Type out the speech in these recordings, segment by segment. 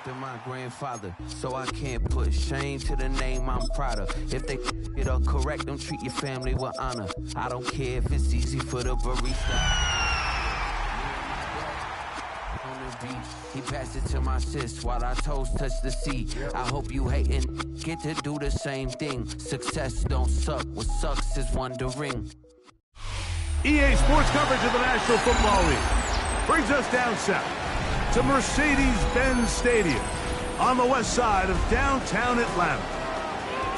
after my grandfather, so I can't put shame to the name I'm proud of. If they it up correct, don't treat your family with honor. I don't care if it's easy for the barista. He passed it to my sis while our toes touch the sea. I hope you hatin' get to do the same thing. Success don't suck, what sucks is wondering. EA Sports coverage of the National Football League brings us down south to Mercedes-Benz Stadium on the west side of downtown Atlanta.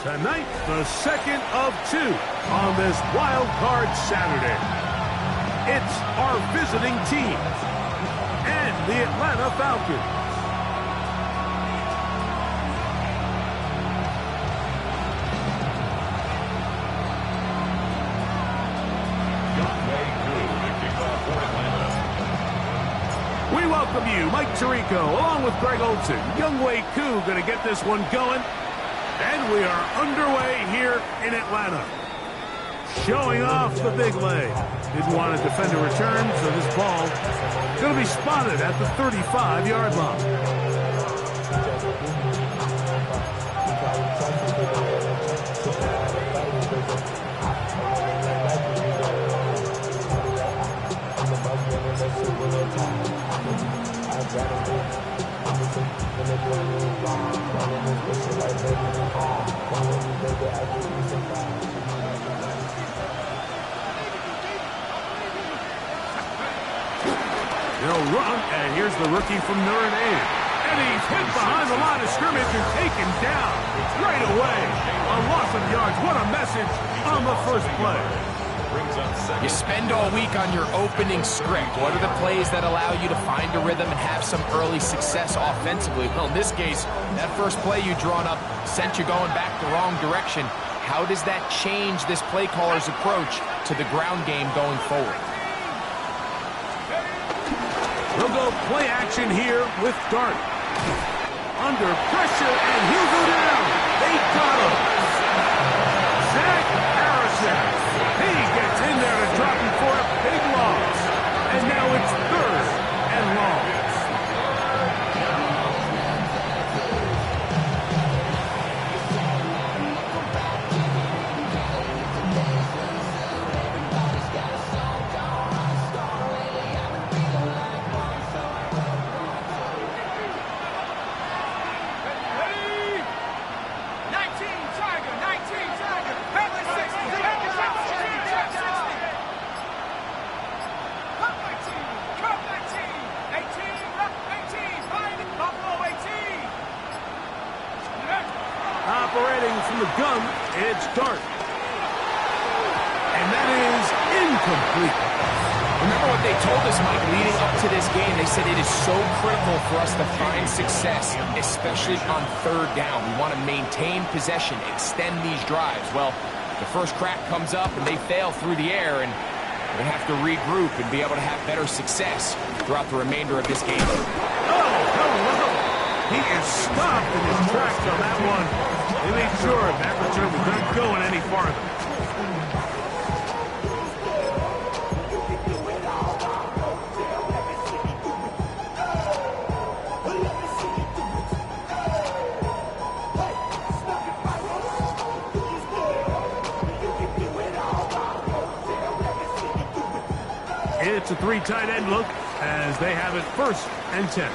Tonight, the second of two on this wild card Saturday. It's our visiting team and the Atlanta Falcons. We welcome you, Mike Tirico, along with Greg Olson. Younghoe Koo going to get this one going. And we are underway here in Atlanta. Showing off the big leg. Didn't want to defend a return, so this ball is going to be spotted at the 35-yard line. They'll run, and here's the rookie from Notre Dame. And he's hit behind the line of scrimmage and taken down right away. A loss of yards. What a message on the first play. You spend all week on your opening script. What are the plays that allow you to find a rhythm and have some early success offensively? Well, in this case, that first play you drawn up sent you going back the wrong direction. How does that change this play caller's approach to the ground game going forward? They'll go play action here with Dart. Under pressure, and he'll go down. They got him. Zach Harrison. He gets in there to drop him for a big loss. And now it's 3rd and long. Operating from the gun, it's Dart. And that is incomplete. Remember what they told us, Mike, leading up to this game. They said it is so critical for us to find success, especially on 3rd down. We want to maintain possession, extend these drives. Well, the first crack comes up and they fail through the air, and we're going to have to regroup and be able to have better success throughout the remainder of this game. Oh, hello. He is stopped in his tracks on that one. They made sure that return was not going any farther. It's a 3 tight end look as they have it 1st and 10.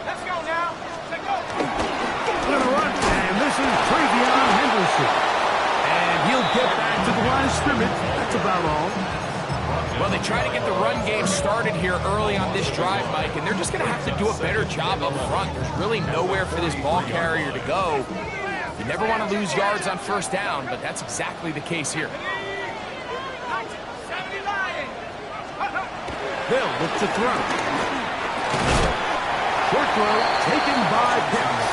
Let's go now. Let's go. Going to run, and this is Travion Henderson. And he'll get back to the line of scrimmage. That's about all. Well, they try to get the run game started here early on this drive, Mike, and they're just going to have to do a better job up front. There's really nowhere for this ball carrier to go. You never want to lose yards on 1st down, but that's exactly the case here. They'll look to throw. Short throw taken by Pitts.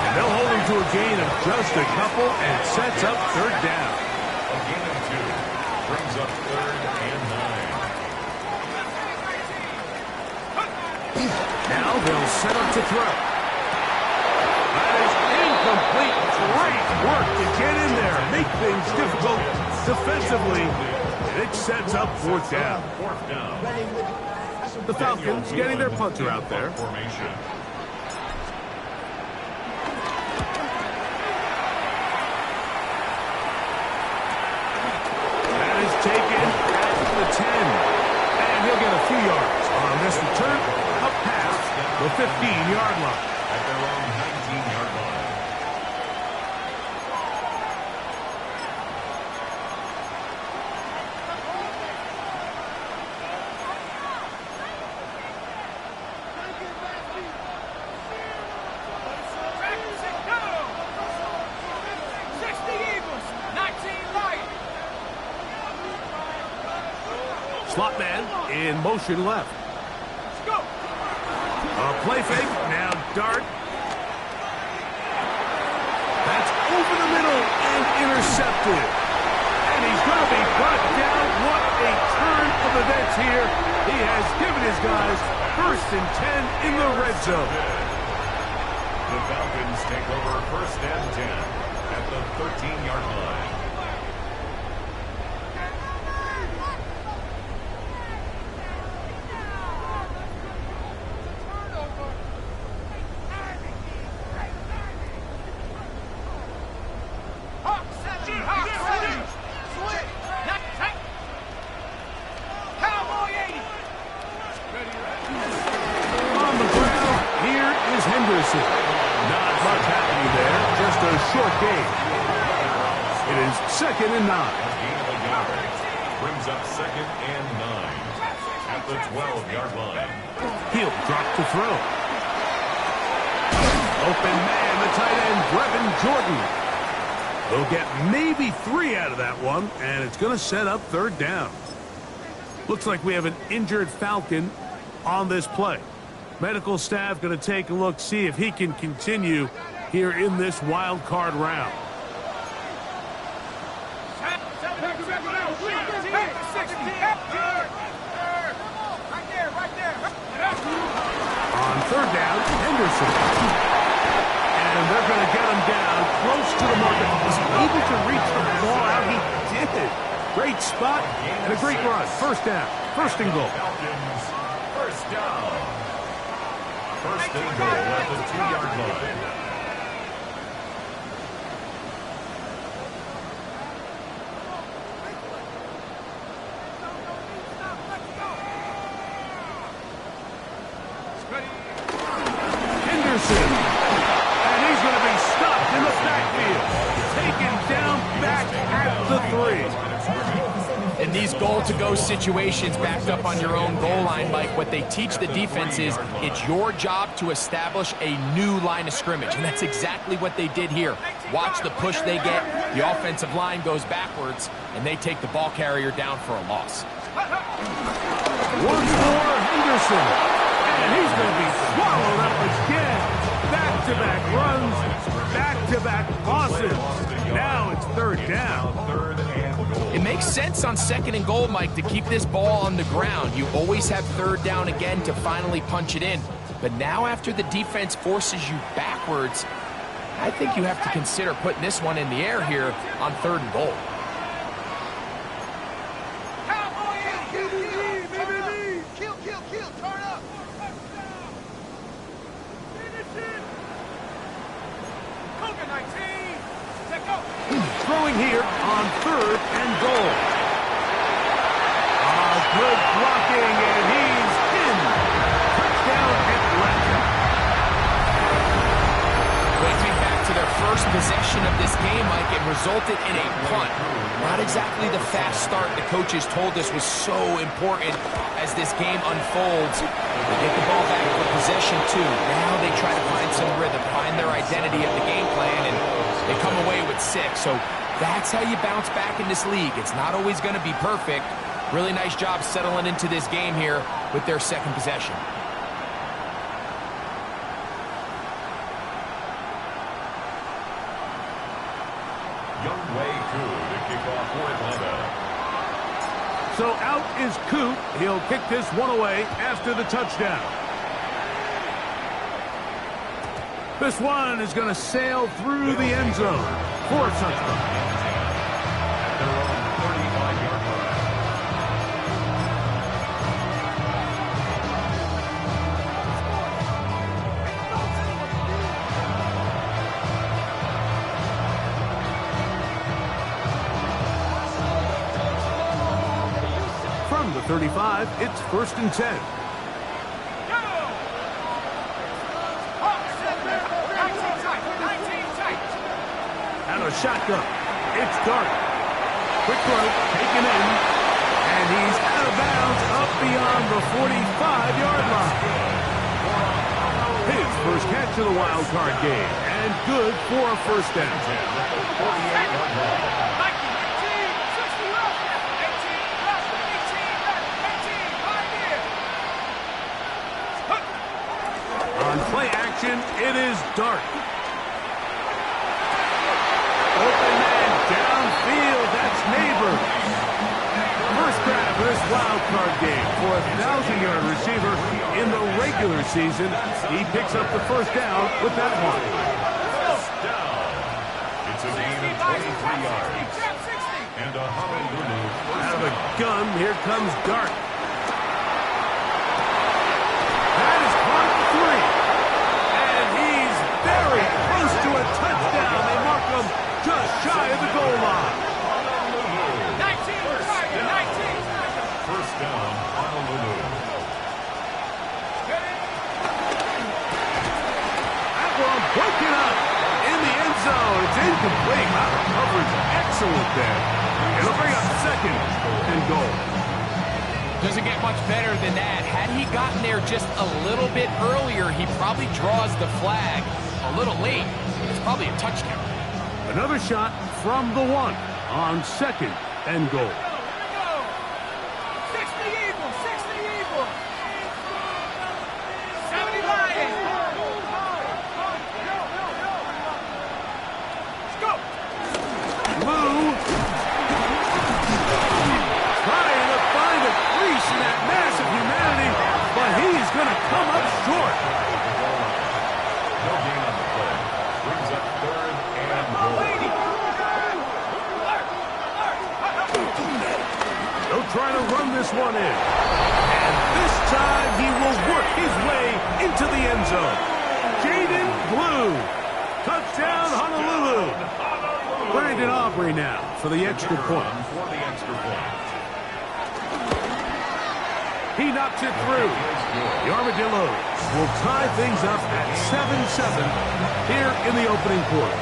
And they'll hold him to a gain of just a couple and sets up 3rd down. A gain of 2 brings up 3rd and 9. Now they'll set up to throw. That is incomplete. Great work to get in there, make things difficult defensively. It sets up 4th down. 4th down. The Falcons getting their punter out there. Formation. That is taken at the 10. And he'll get a few yards on this return up past the 15-yard line. At their own 19-yard line. Slot man in motion left. A play fake, now dart. That's over the middle and intercepted. And he's going to be brought down. What a turn of events here. He has given his guys 1st and 10 in the red zone. The Falcons take over 1st and 10 at the 13-yard line. Not much happening there, just a short game. It is 2nd and 9. Gain of a yard. Brings up 2nd and 9 at the 12-yard line. He'll drop to throw. Open man, the tight end, Brevin Jordan. They'll get maybe 3 out of that one, and it's going to set up 3rd down. Looks like we have an injured Falcon on this play. Medical staff going to take a look, see if he can continue here in this wild card round. On 3rd down, Henderson. And they're going to get him down close to the marker. Was he able to reach the ball out? He did. Great spot and a great run. 1st down, 1st and goal. Falcons, 1st down. 1st and goal at the 2-yard line. Henderson. And he's going to be stopped in the backfield. Taken down back at the 3. In these goal-to-go situations backed up on your own goal line, Mike, what they teach the defense is it's your job to establish a new line of scrimmage, and that's exactly what they did here. Watch the push they get. The offensive line goes backwards, and they take the ball carrier down for a loss. Once more, Henderson. And he's going to be swallowed up again. Back-to-back runs, back-to-back losses. Now it's 3rd down. It makes sense on 2nd and goal, Mike, to keep this ball on the ground. You always have 3rd down again to finally punch it in. But now after the defense forces you backwards, I think you have to consider putting this one in the air here on 3rd and goal. Throwing here on 3rd and goal. Good blocking, and he's in. Touchdown, Atlanta. Waiting back to their first possession of this game, Mike, it resulted in a punt. Not exactly the fast start the coaches told us was so important as this game unfolds. They get the ball back for possession 2. Now they try to find some rhythm, find their identity of the game plan, and they come away with 6. So that's how you bounce back in this league. It's not always going to be perfect. Really nice job settling into this game here with their 2nd possession. Younghoe Koo to kick off for Atlanta. So out is Koo. He'll kick this one away after the touchdown. This one is going to sail through the end zone for a touchdown. At their own 35-yard line. 35, it's 1st and 10. And a shotgun. It's Dart. Quick throw, taken in, and he's out of bounds up beyond the 45-yard line. His first catch of the wild card game, and good for a 1st down. On play action, it is Dart. Open man downfield, that's Neighbors. First grab for this wild card game for a 1,000-yard receiver in the regular season. He picks up the 1st down with that one. First down. It's a gain of 23 yards. And a Honolulu first Out of a down. gun, here comes Dart. That is caught at 3. And he's very close to a touchdown. They mark him just shy of the goal line. First down, Honolulu. That one broken up in the end zone. It's incomplete. Wow, the coverage excellent there. It'll bring up 2nd and goal. Doesn't get much better than that. Had he gotten there just a little bit earlier, he probably draws the flag a little late. It's probably a touchdown. Another shot from the 1 on 2nd and goal. Going to come up short. No gain on the play. Brings up 3rd and goal. They'll try to run this one in. And this time he will work his way into the end zone. Jaden Blue. Touchdown, Honolulu. Brandon Aubrey now for the extra point. For the extra point. He knocks it through. The Armadillos will tie things up at 7-7 here in the opening quarter.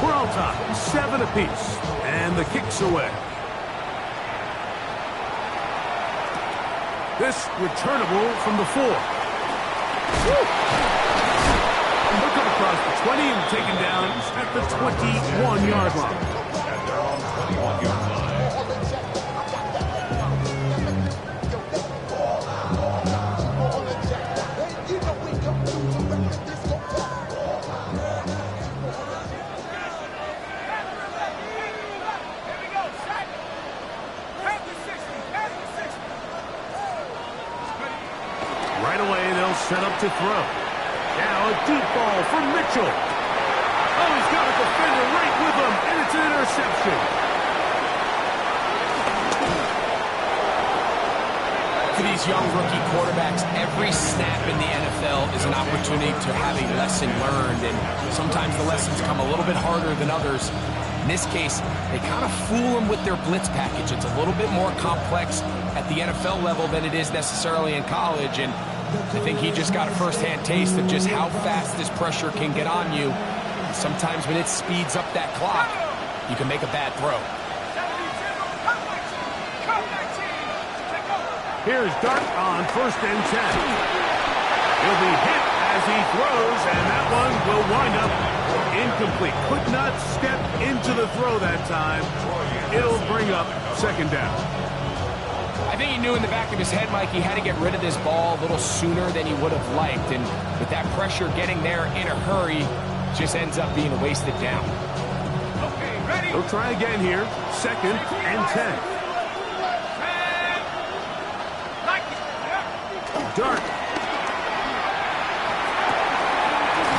We're on top, 7 apiece, and the kick's away. This returnable from the 4. Woo! He'll come across the 20 and taken down at the 21-yard line. At their own 21-yard line. Right away, they'll set up to throw. Now a deep ball from Mitchell. Oh, he's got a defender right with him, and it's an interception. For these young rookie quarterbacks, every snap in the NFL is an opportunity to have a lesson learned, and sometimes the lessons come a little bit harder than others. In this case, they kind of fool them with their blitz package. It's a little bit more complex at the NFL level than it is necessarily in college, and I think he just got a first-hand taste of just how fast this pressure can get on you. And sometimes when it speeds up that clock, you can make a bad throw. Here's Dart on 1st and 10. He'll be hit as he throws, and that one will wind up incomplete. Could not step into the throw that time. It'll bring up 2nd down. I think he knew in the back of his head, Mike, he had to get rid of this ball a little sooner than he would have liked. And with that pressure getting there in a hurry, just ends up being a wasted down. Okay, ready? He'll try again here. 2nd and 10. Dart.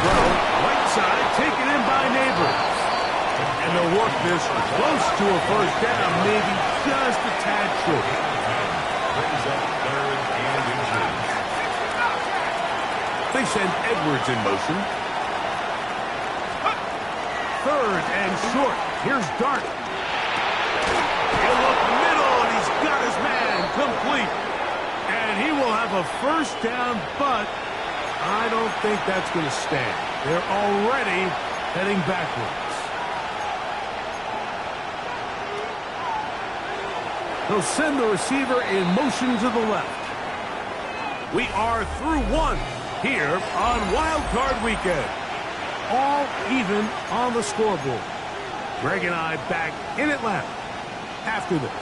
Throw, right side, taken in by Neighbors. And they'll work this close to a 1st down, maybe just a tad short. Brings up 3rd and inches. They send Edwards in motion. Third and short. Here's Dart. He'll look middle, and he's got his man complete. And he will have a first down, but I don't think that's going to stand. They're already heading backwards. He'll send the receiver in motion to the left. We are through one here on Wild Card Weekend. All even on the scoreboard. Greg and I back in Atlanta after this.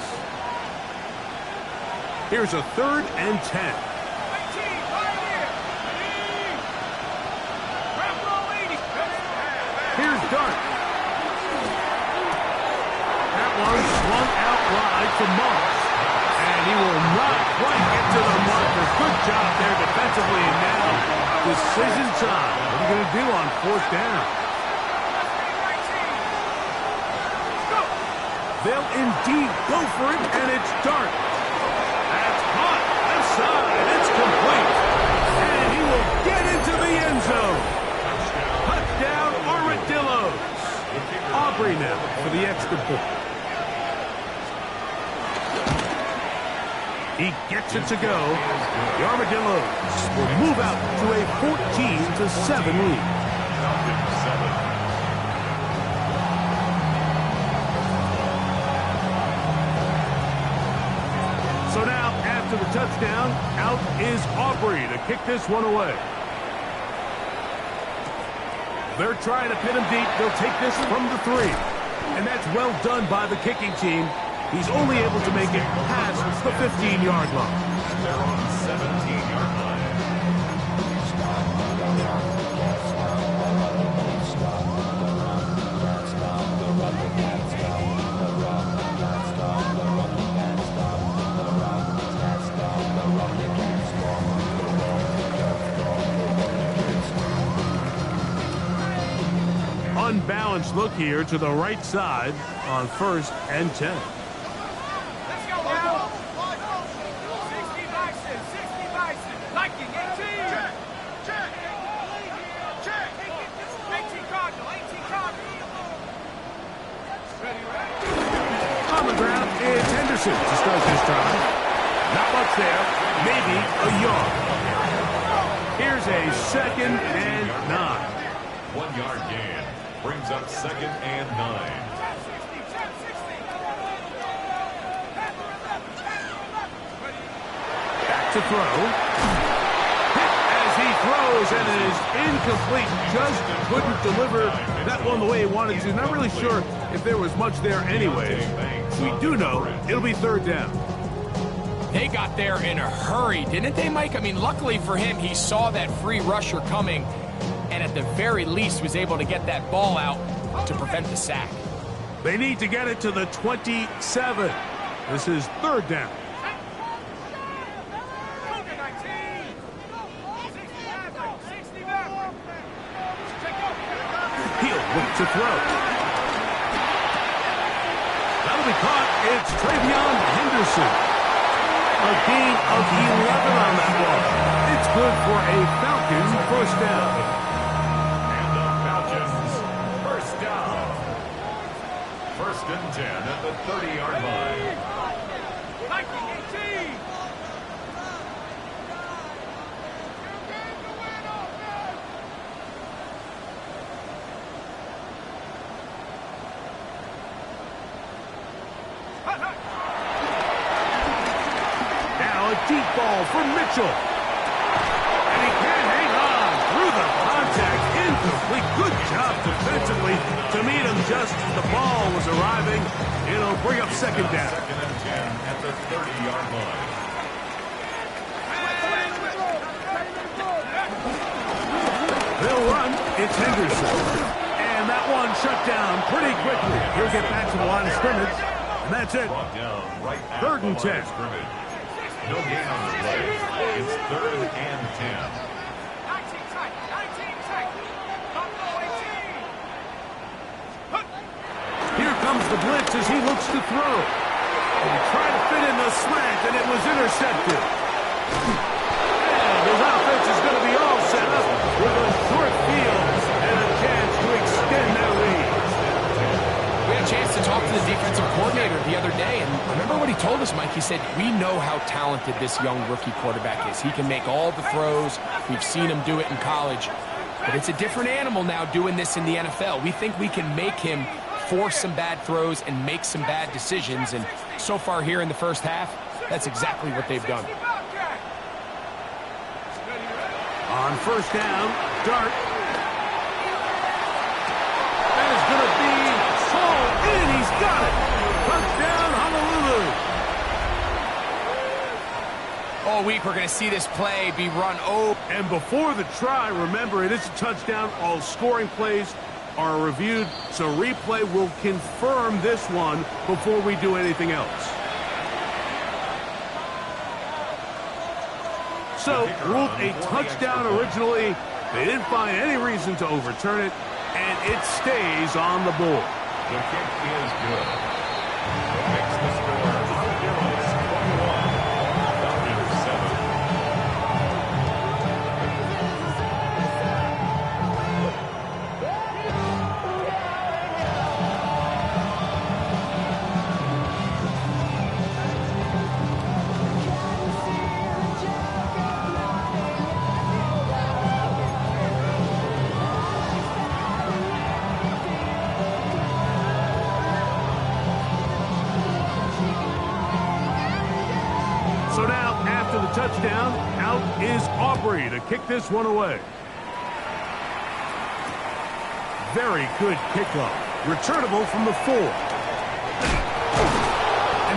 Here's a 3rd and 10. Here's Dart. That one swung out wide to Moss. And he will not quite get to the marker. Good job there defensively. And now, decision time. What are you going to do on 4th down? They'll indeed go for it, and it's Dart. That's caught. Left side. It's complete. And he will get into the end zone. Touchdown, Armadillos. Aubrey now for the extra point. He gets it to go. The Armadillos will move out to a 14-7 lead. So now, after the touchdown, out is Aubrey to kick this one away. They're trying to pin him deep. They'll take this from the 3. And that's well done by the kicking team. He's only able to make it past the 15-yard line. They're on the 17-yard line. Unbalanced look here to the right side on 1st and 10. To start this drive. Not much there. Maybe a yard. Here's a 2nd and 9. 1 yard gain. Brings up 2nd and 9. Back to throw. Hit as he throws, and it is incomplete. Just couldn't deliver that one the way he wanted to. Not really sure if there was much there anyways. We do know it'll be 3rd down. They got there in a hurry, didn't they, Mike? I mean, luckily for him, he saw that free rusher coming and at the very least was able to get that ball out to prevent the sack. They need to get it to the 27. This is 3rd down. He'll look to throw. That'll be caught. It's Travion Henderson. A gain of 11 on that one. It's good for a Falcons first down. And the Falcons first down. 1st and 10 at the 30-yard line. Deep ball for Mitchell. And he can't hang on through the contact. Incomplete. Good job defensively to meet him just as the ball was arriving. It'll bring up 2nd down. 2nd and 10 at the 30-yard line. They'll run. It's Henderson. And that one shut down pretty quickly. He'll get back to the line of scrimmage. And that's it. Brought down right at 3rd and the 10. line of scrimmage. No gain on the play. It's 3rd and 10. 19 tight. 19 tight. Here comes the blitz as he looks to throw. And he tried to fit in the slant, and it was intercepted. And his offense is going to be all set up with a short field and a chance to extend their lead. We had a chance to talk to the defensive coordinator the other day, and remember what he told us, Mike? He said, we know how talented this young rookie quarterback is. He can make all the throws. We've seen him do it in college. But it's a different animal now doing this in the NFL. We think we can make him force some bad throws and make some bad decisions. And so far here in the first half, that's exactly what they've done. On first down, Dart. That is going to be hauled in. He's got it. Touchdown, Honolulu. All week we're going to see this play be run over. And before the try, remember, it is a touchdown. All scoring plays are reviewed, so replay will confirm this one before we do anything else. So, ruled a touchdown originally. They didn't find any reason to overturn it, and it stays on the board. The kick is good. It makes the score Honduras 21, Falcons 7. So now, after the touchdown, out is Aubrey to kick this one away. Very good kickoff. Returnable from the 4. And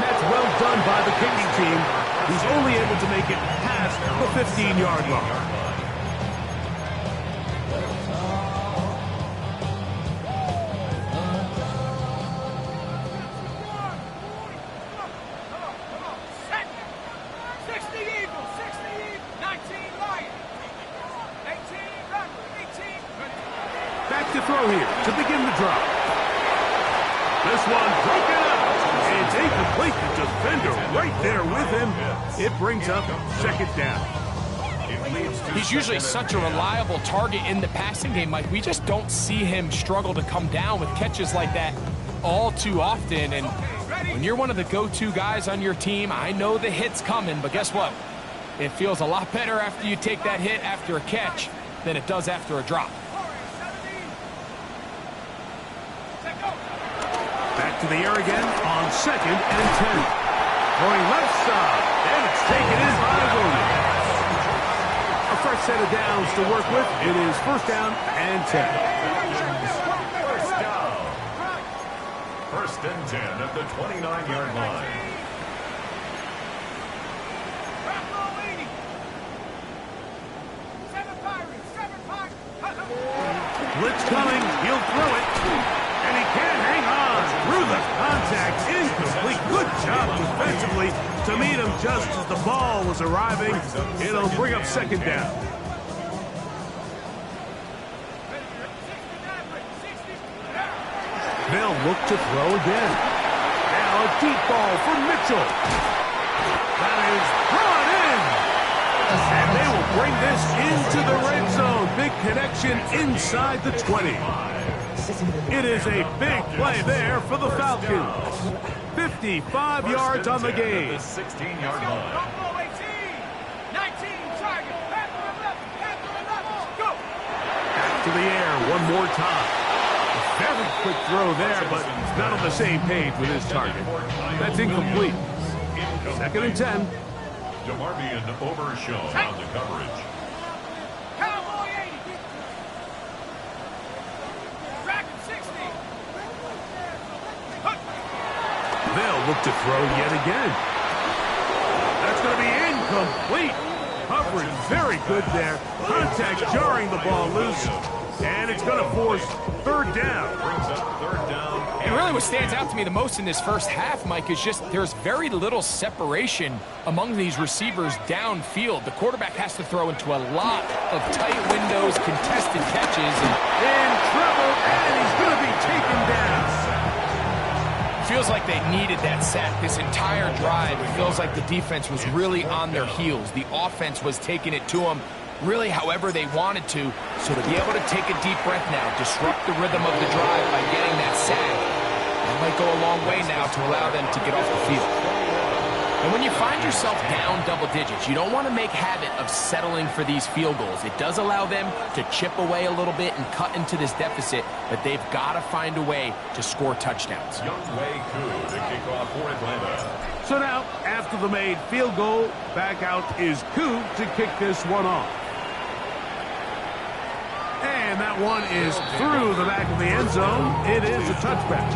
that's well done by the kicking team, who's only able to make it past the 15-yard line. Back to throw here to begin the drive. This one broken up. It's incomplete. The defender right there with him. It brings up second down. He's usually such a reliable target in the passing game, Mike. We just don't see him struggle to come down with catches like that all too often. And when you're one of the go-to guys on your team, I know the hit's coming, but guess what? It feels a lot better after you take that hit after a catch than it does after a drop. Back to the air again on second and 10. Going left side, and it's taken in by Williams. A fresh set of downs to work with. It is first down and 10. First down. First and 10 at the 29-yard line. Blitz coming, he'll throw it, and he can't hang on through the contact, incomplete. Good job defensively to meet him just as the ball was arriving. It'll bring up second down. They'll look to throw again. Now a deep ball for Mitchell. That is brought in. And they will bring this into the red zone. Big connection inside the 20. It is a big play there for the Falcons. 55 yards on the game. 16-yard line. Back to the air one more time. A very quick throw there, but not on the same page with his target. That's incomplete. Second and 10. DeMarvion Overshown on the coverage. Cowboy 80. Dragon 60. They'll look to throw yet again. That's going to be incomplete. Coverage very good there. Contact jarring the ball loose. And it's going to force third down. Brings up third down. And really what stands out to me the most in this first half, Mike, is just there's very little separation among these receivers downfield. The quarterback has to throw into a lot of tight windows, contested catches. And In trouble, and he's going to be taken down. feels like they needed that sack this entire drive. It feels like the defense was really on their heels. The offense was taking it to them. really however they wanted to. So to be able to take a deep breath now, disrupt the rhythm of the drive by getting that sack, that might go a long way now to allow them to get off the field. And when you find yourself down double digits, you don't want to make habit of settling for these field goals. It does allow them to chip away a little bit and cut into this deficit, but they've got to find a way to score touchdowns. Younghoe Koo to kick off for Atlanta. So now, after the made field goal, back out is Koo to kick this one off. And that one is through the back of the end zone. It is a touchback.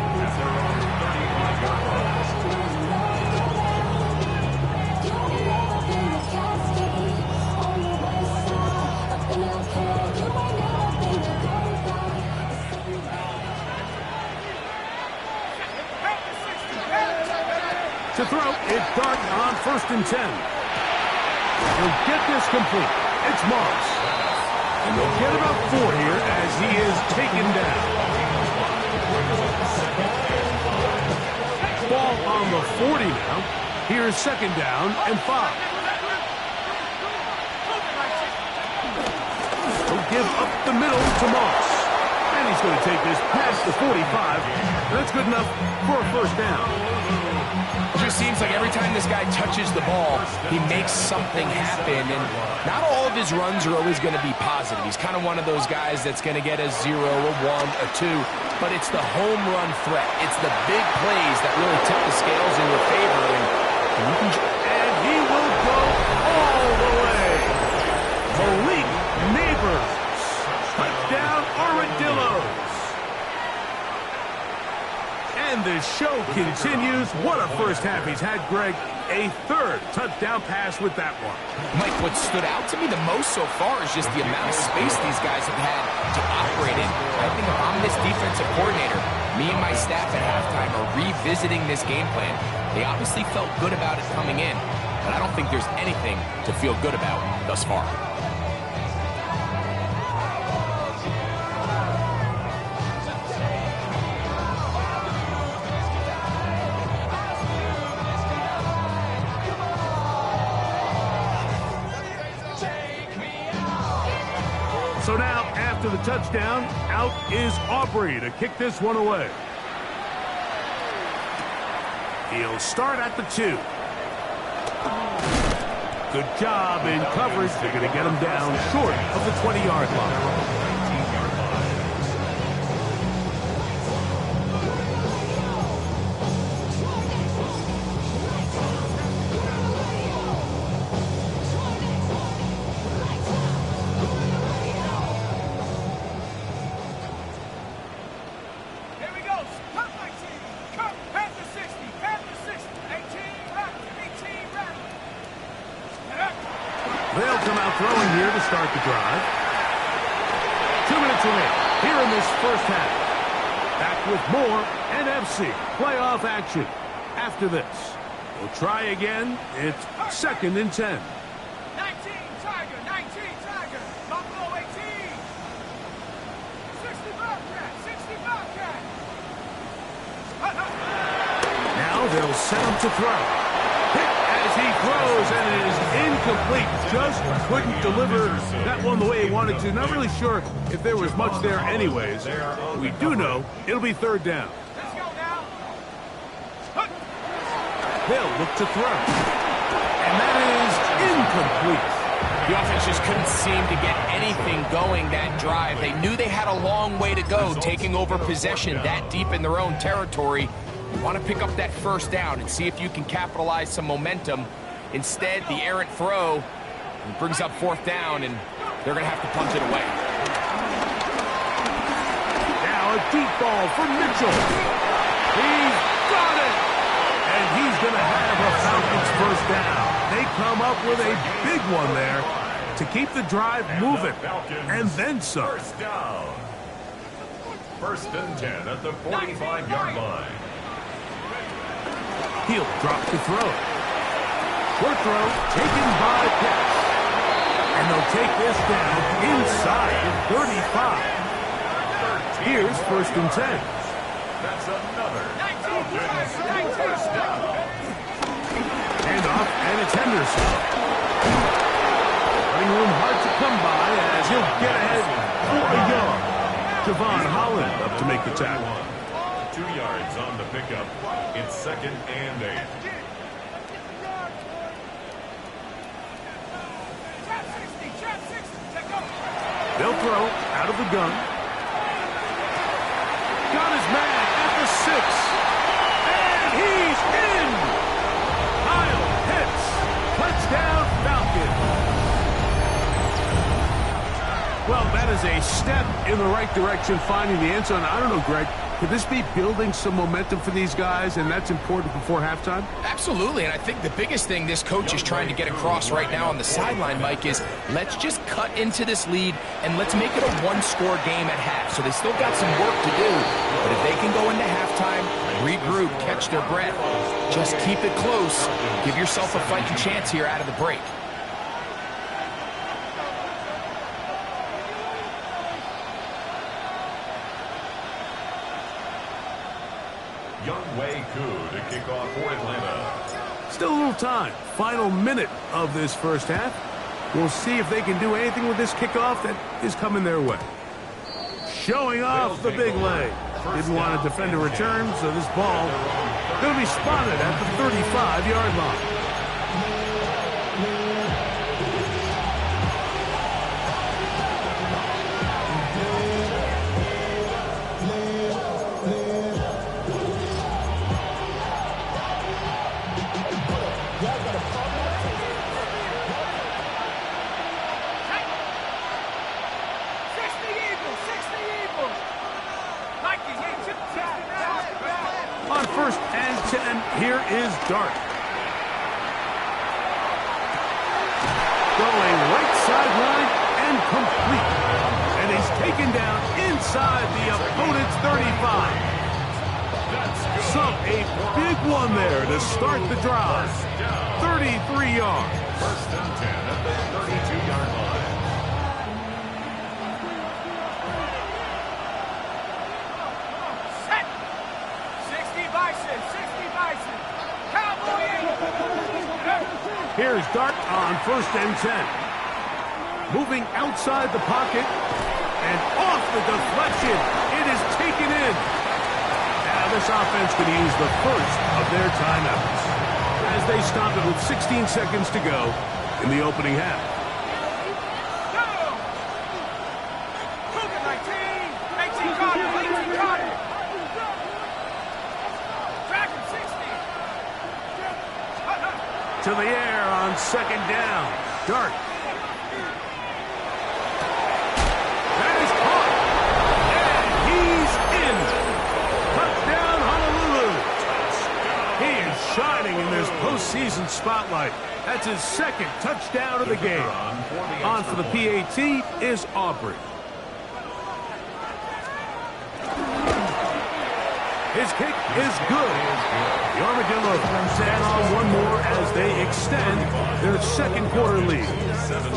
To throw, it's Dart on 1st and 10. He'll get this complete. It's Moss. And they'll get about 4 here as he is taken down. Ball on the 40 now. Here's 2nd down and 5. He'll give up the middle to Moss. And he's going to take this past the 45. That's good enough for a 1st down. It just seems like every time this guy touches the ball, he makes something happen, and not all of his runs are always going to be positive. He's kind of one of those guys that's going to get a 0, a 1, a 2, but it's the home run threat. It's the big plays that really tip the scales in your favor, and he will go all the way. Malik Neighbors, touchdown Armadillos. And the show continues. What a first half he's had, Greg. A 3rd touchdown pass with that one. Mike, what stood out to me the most so far is just the amount of space these guys have had to operate in. I think if I'm this defensive coordinator, me and my staff at halftime are revisiting this game plan. They obviously felt good about it coming in, but I don't think there's anything to feel good about thus far. So now, after the touchdown, out is Aubrey to kick this one away. He'll start at the 2. Good job in coverage. They're going to get him down short of the 20-yard line. They'll come out throwing here to start the drive. 2 minutes remaining here in this first half. Back with more NFC playoff action after this. We'll try again. It's 2nd and 10. 19 Tiger, 19 Tiger, Buffalo 18. 60 Bobcat, 60 Bobcat. Now they'll set him to throw. As he throws, and it is incomplete. Just couldn't deliver that one the way he wanted to. Not really sure if there was much there anyways. We do know it'll be 3rd down. Let's go now. They'll look to throw. And that is incomplete. The offense just couldn't seem to get anything going that drive. They knew they had a long way to go, taking over possession that deep in their own territory. You want to pick up that 1st down and see if you can capitalize some momentum. Instead, the errant throw brings up 4th down, and they're going to have to punt it away. Now a deep ball for Mitchell. He's got it! And he's going to have a Falcons 1st down. They come up with a big one there to keep the drive moving. And then some. 1st down. 1st and 10 at the 45-yard line. He'll drop the throw. Short throw taken by Pitts. And they'll take this down inside the 35. Here's 1st and 10. That's another Falcons 1st down. Hand off, and it's Henderson. Running room hard to come by as he'll get ahead for a yard. Javon Holland up to make the tackle. 2 yards on the pickup. It's 2nd and 8. They'll throw out of the gun. Got his man at the 6. And he's in! Kyle Pitts. Touchdown Falcons. Well, that is a step in the right direction, finding the end zone. I don't know, Greg. Could this be building some momentum for these guys, and that's important before halftime? Absolutely, and I think the biggest thing this coach is trying to get across right now on the sideline, Mike, is let's just cut into this lead and let's make it a one-score game at half. So they still got some work to do, but if they can go into halftime, regroup, catch their breath, just keep it close, give yourself a fighting chance here out of the break. Younghoe Koo to kick off for Atlanta. Still a little time. Final minute of this first half. We'll see if they can do anything with this kickoff that is coming their way. Showing off the big leg. Didn't want to defend a return, so this ball going to be spotted at the 35-yard line. On 1st and 10, here is Dart. Going right sideline and complete. And he's taken down inside the opponent's 35. So a big one there to start the drive. 33 yards. 1st and 10 at the 32-yard line. Here's Dart on 1st and 10. Moving outside the pocket and off the deflection. It is taken in. Now this offense can use the first of their timeouts as they stop it with 16 seconds to go in the opening half. To the air on 2nd down. Dart. That is caught. And he's in. Touchdown, Honolulu. He is shining in this postseason spotlight. That's his 2nd touchdown of the game. On for the PAT is Aubrey. His kick is good. The Armadillos add on one more as they extend their 2nd quarter lead. 17.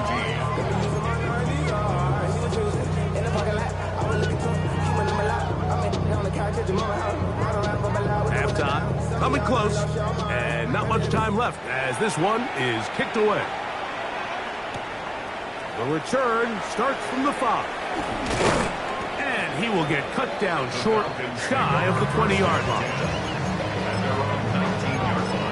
Halftime, coming close, and not much time left as this one is kicked away. The return starts from the 5. He will get cut down short, shy of the 20-yard line. And they're on the 19-yard line.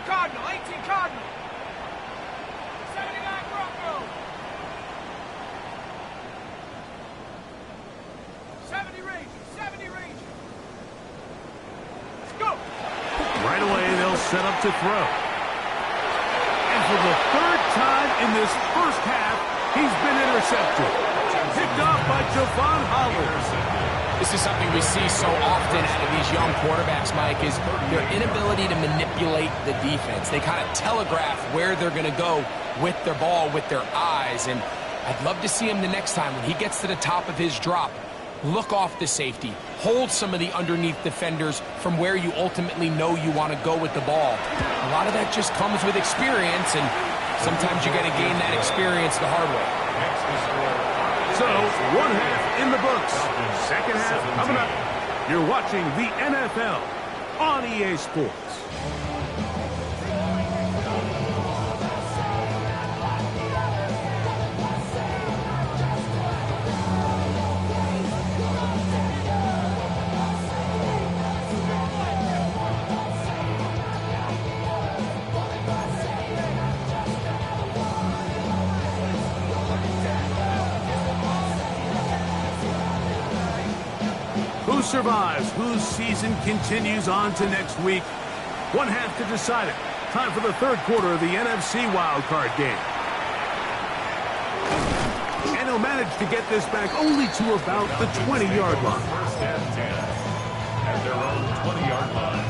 Cardinal, 18 Cardinal. 79 Broncos. 70 Rangers, 70 Rangers. Let's go. Right away, they'll set up to throw. And for the 3rd time in this first half, he's been intercepted. Picked off by Javon Holland. This is something we see so often out of these young quarterbacks, Mike, is their inability to manipulate the defense. They kind of telegraph where they're going to go with their ball, with their eyes. And I'd love to see him the next time when he gets to the top of his drop. Look off the safety. Hold some of the underneath defenders from where you ultimately know you want to go with the ball. A lot of that just comes with experience, and Sometimes you're going to gain that experience the hard way. So, one half in the books. Second half coming up. You're watching the NFL on EA Sports. Who survives? Whose season continues on to next week? One half to decide it. Time for the third quarter of the NFC wildcard game. And he'll manage to get this back only to about the 20-yard line. First and 10 at their own 20-yard line.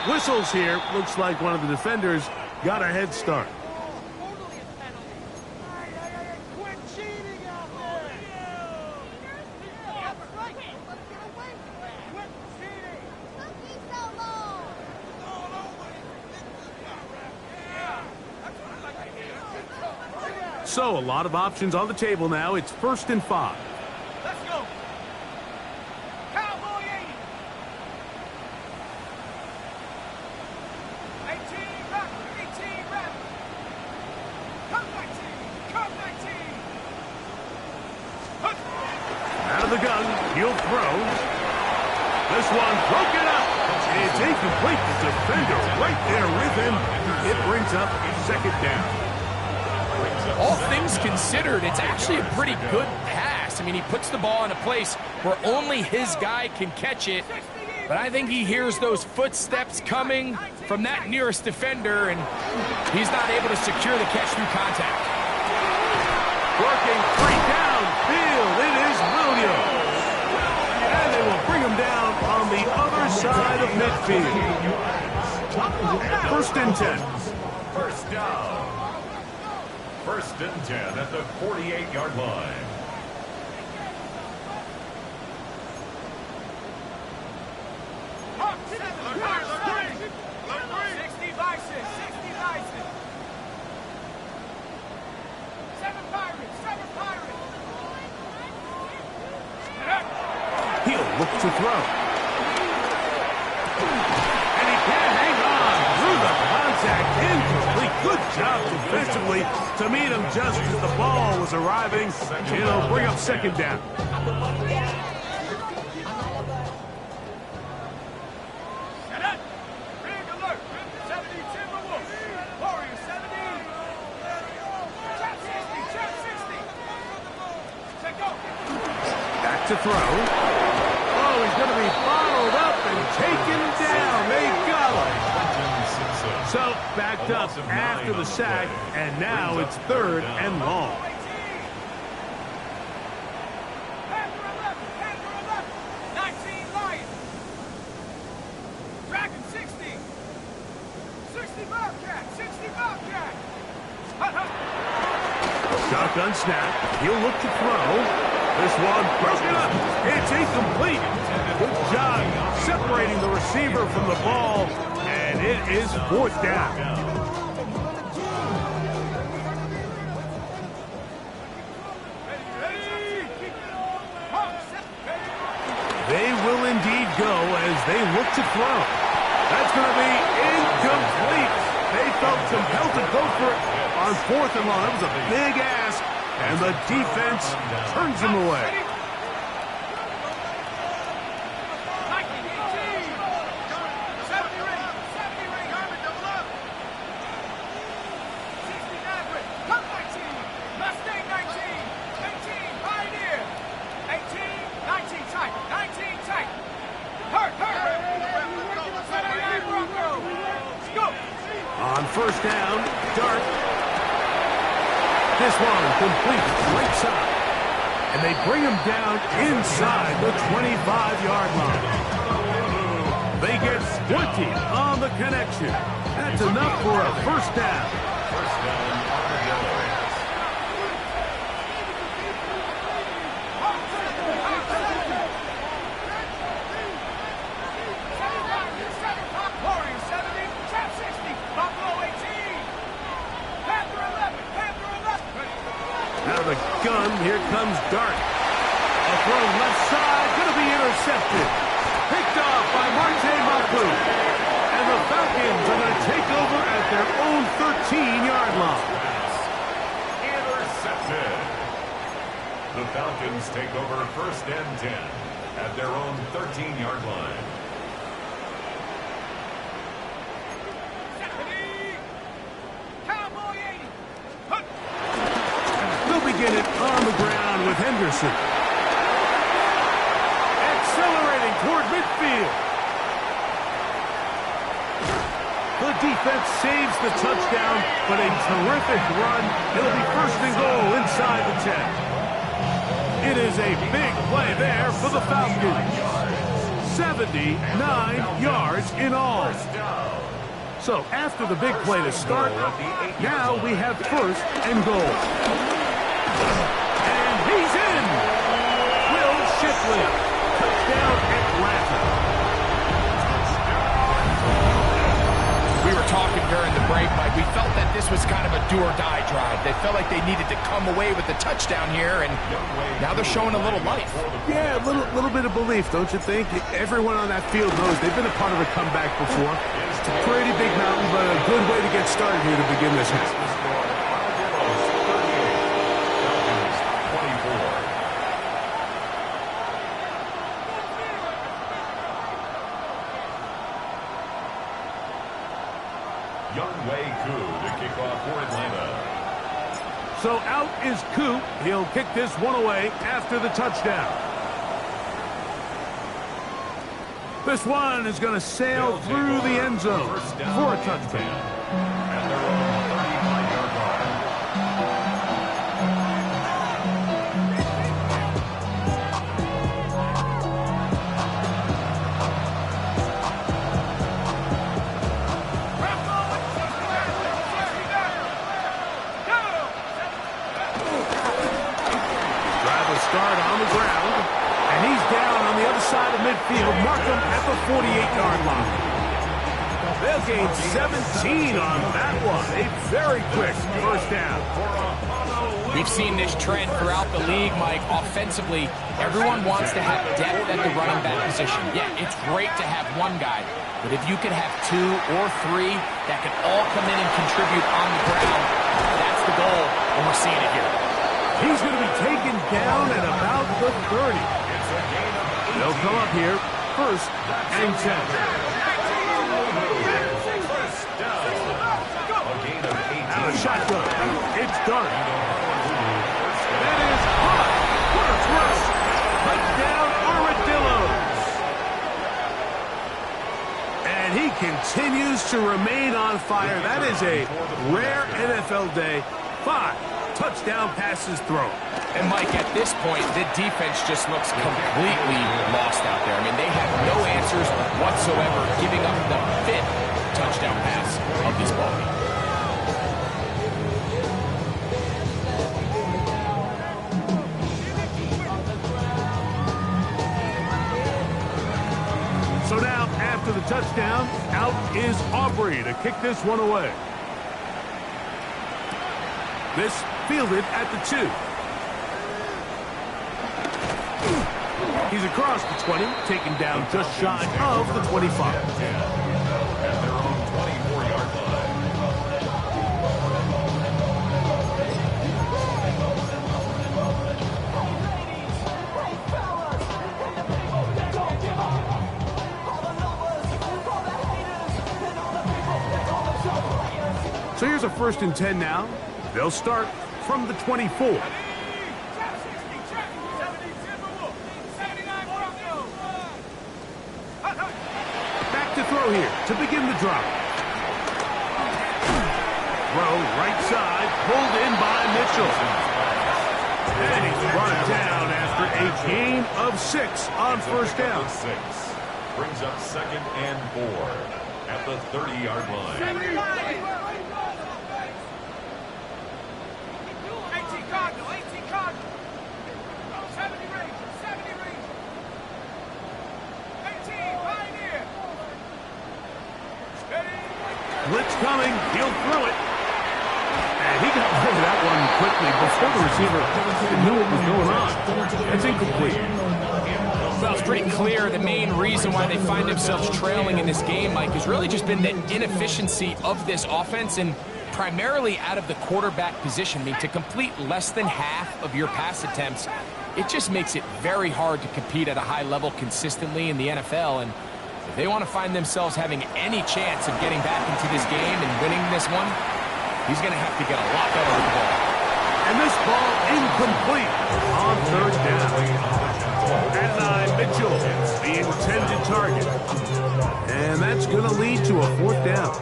Whistles here. Looks like one of the defenders got a head start. Quit cheating out there! Quit cheating! Don't be so long. So a lot of options on the table now. It's 1st and 5. Let's go! Cowboy 80! 18 rapid, 18 rapid. Come 19, come 19. Out of the gun, he'll throw. This one broken up. It's incomplete. The defender right there with him. It brings up 2nd down. All things considered, it's actually a pretty good pass. I mean, he puts the ball in a place where only his guy can catch it. But I think he hears those footsteps coming from that nearest defender, and he's not able to secure the catch through contact. Working right downfield. It is Williams. And they will bring him down on the other side of midfield. 1st and 10. First down. 1st and 10 at the 48-yard line. Up, 60 vices, 60 vices. 7 pirates, 7 pirates. He'll look to throw. And he can't hang on through the contact. Incomplete. Good job defensively to meet him just as the ball was arriving. It'll bring up 2nd down. Set up. Rig alert. 70 Timberwolves. Warriors 70. Trap 60, trap 60. Check go. Back to throw. Oh, he's going to be followed up and taken down. They got him. So, backed up after the sack, and now it's 3rd and long. Panther 11, Panther 11. 19 Lions. Dragon 60. 60 Bobcat, 60 Bobcat. Shotgun snap. He'll look to throw. This one broken up. It's incomplete. Good job separating the receiver from the ball, and it is 4th down. They will indeed go as they look to throw. That's going to be incomplete. They felt compelled to go for it on 4th and long. That was a big ask, and the defense turns him away. 1st down, Dart. This one complete right side. And they bring him down inside the 25-yard line. They get 20 on the connection. That's enough for a 1st down. gun. Here comes Dart. A throw left side, going to be intercepted. Picked off by Marte Mapu. And the Falcons are going to take over at their own 13-yard line. Intercepted. The Falcons take over first and 10 at their own 13-yard line. They'll begin it on the ground with Henderson. Accelerating toward midfield. The defense saves the touchdown, but a terrific run. It'll be first and goal inside the 10. It is a big play there for the Falcons. 79 yards in all. So after the big play to start, now we have first and goal. And he's in! Will Shipley. Touchdown Atlanta. We were talking during the break, Mike. We felt that this was kind of a do-or-die drive. They felt like they needed to come away with the touchdown here, and now they're showing a little life. Yeah, a little bit of belief, don't you think? Everyone on that field knows they've been a part of a comeback before. It's a pretty big mountain, but a good way to get started here to begin this half. So out is Coop. He'll kick this one away after the touchdown. This one is going to sail through the end zone for a touchdown. At their own 35-yard line. Start on the ground, and he's down on the other side of midfield. Markham at the 48-yard line. They'll gain 17 on that one. A very quick first down. We've seen this trend throughout the league, Mike. Offensively, everyone wants to have depth at the running back position. Yeah, it's great to have one guy, but if you could have two or three that can all come in and contribute on the ground, that's the goal, and we're seeing it here. He's going to be taken down at about the 30. They'll come up here first and 10. Out of shotgun. It's Dart. That is hot. What a throw. Touchdown Armadillos. And he continues to remain on fire. That is a rare NFL day. 5 touchdown passes thrown. And Mike, at this point, the defense just looks completely lost out there. I mean, they have no answers whatsoever, giving up the 5th touchdown pass of this ball game. So now, after the touchdown, out is Aubrey to kick this one away. This fielded at the 2. He's across the 20, taken down just shy of the 25. At their own 24-yard line. So here's a first and 10 now. They'll start from the 24. Back to throw here to begin the drive. Throw right side, pulled in by Mitchell. And he's brought down after a gain of 6 on first down. 6 brings up second and 4 at the 30-yard line. 18 Cardinal. 70 range. 18 Pioneer. Steady. Blitz coming. He'll throw it. And he got rid of that one quickly before the receiver knew what was going on. That's incomplete. Well, it's pretty clear the main reason why they find themselves trailing in this game, Mike, has really just been the inefficiency of this offense and primarily out of the quarterback position. I mean, to complete less than half of your pass attempts, it just makes it very hard to compete at a high level consistently in the NFL. And if they want to find themselves having any chance of getting back into this game and winning this one, he's going to have to get a lot better with the ball. And this ball incomplete on third down. Adonai Mitchell, the intended target. And that's going to lead to a fourth down.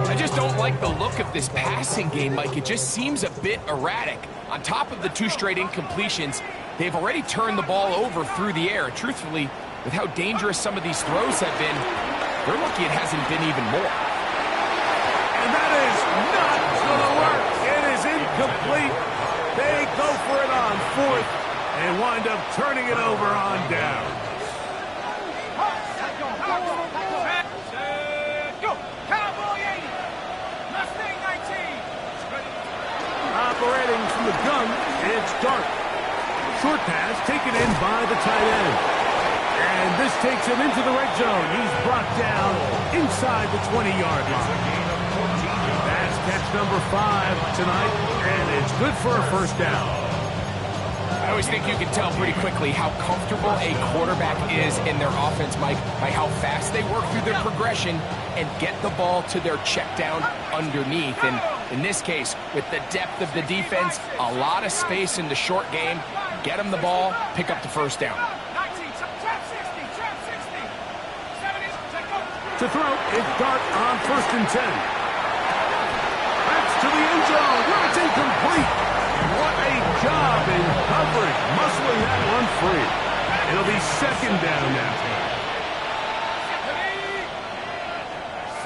I just don't like the look of this passing game, Mike. It just seems a bit erratic. On top of the 2 straight incompletions, they've already turned the ball over through the air. Truthfully, with how dangerous some of these throws have been, they're lucky it hasn't been even more. And that is not going to work. It is incomplete. They go for it on fourth and wind up turning it over on down. Go! Cowboy 80! Mustang 19! Operating from the gun, it's Dart. Short pass taken in by the tight end. And this takes him into the red zone. He's brought down inside the 20-yard line. That's catch number 5 tonight, and it's good for a first down. I always think you can tell pretty quickly how comfortable a quarterback is in their offense, Mike, by how fast they work through their progression and get the ball to their check down underneath. And in this case, with the depth of the defense, a lot of space in the short game, get them the ball, pick up the first down. 19, trap 60, trap 60. 70, check go. To throw, it's Dart on 1st and 10. That's to the end zone, where it's incomplete. What a job in coverage, muscling that one free. It'll be 2nd down now.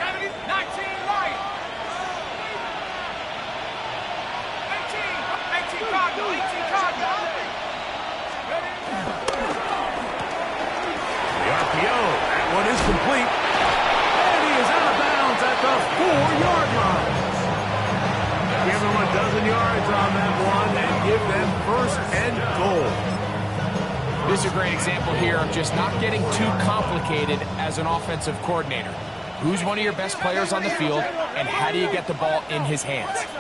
70, 19, right. 18 Cardinal, 18 Cardinal. The RPO, that one is complete. And he is out of bounds at the 4-yard line. Give them a dozen yards on that one and give them 1st and goal. This is a great example here of just not getting too complicated as an offensive coordinator. Who's one of your best players on the field, and how do you get the ball in his hands? 60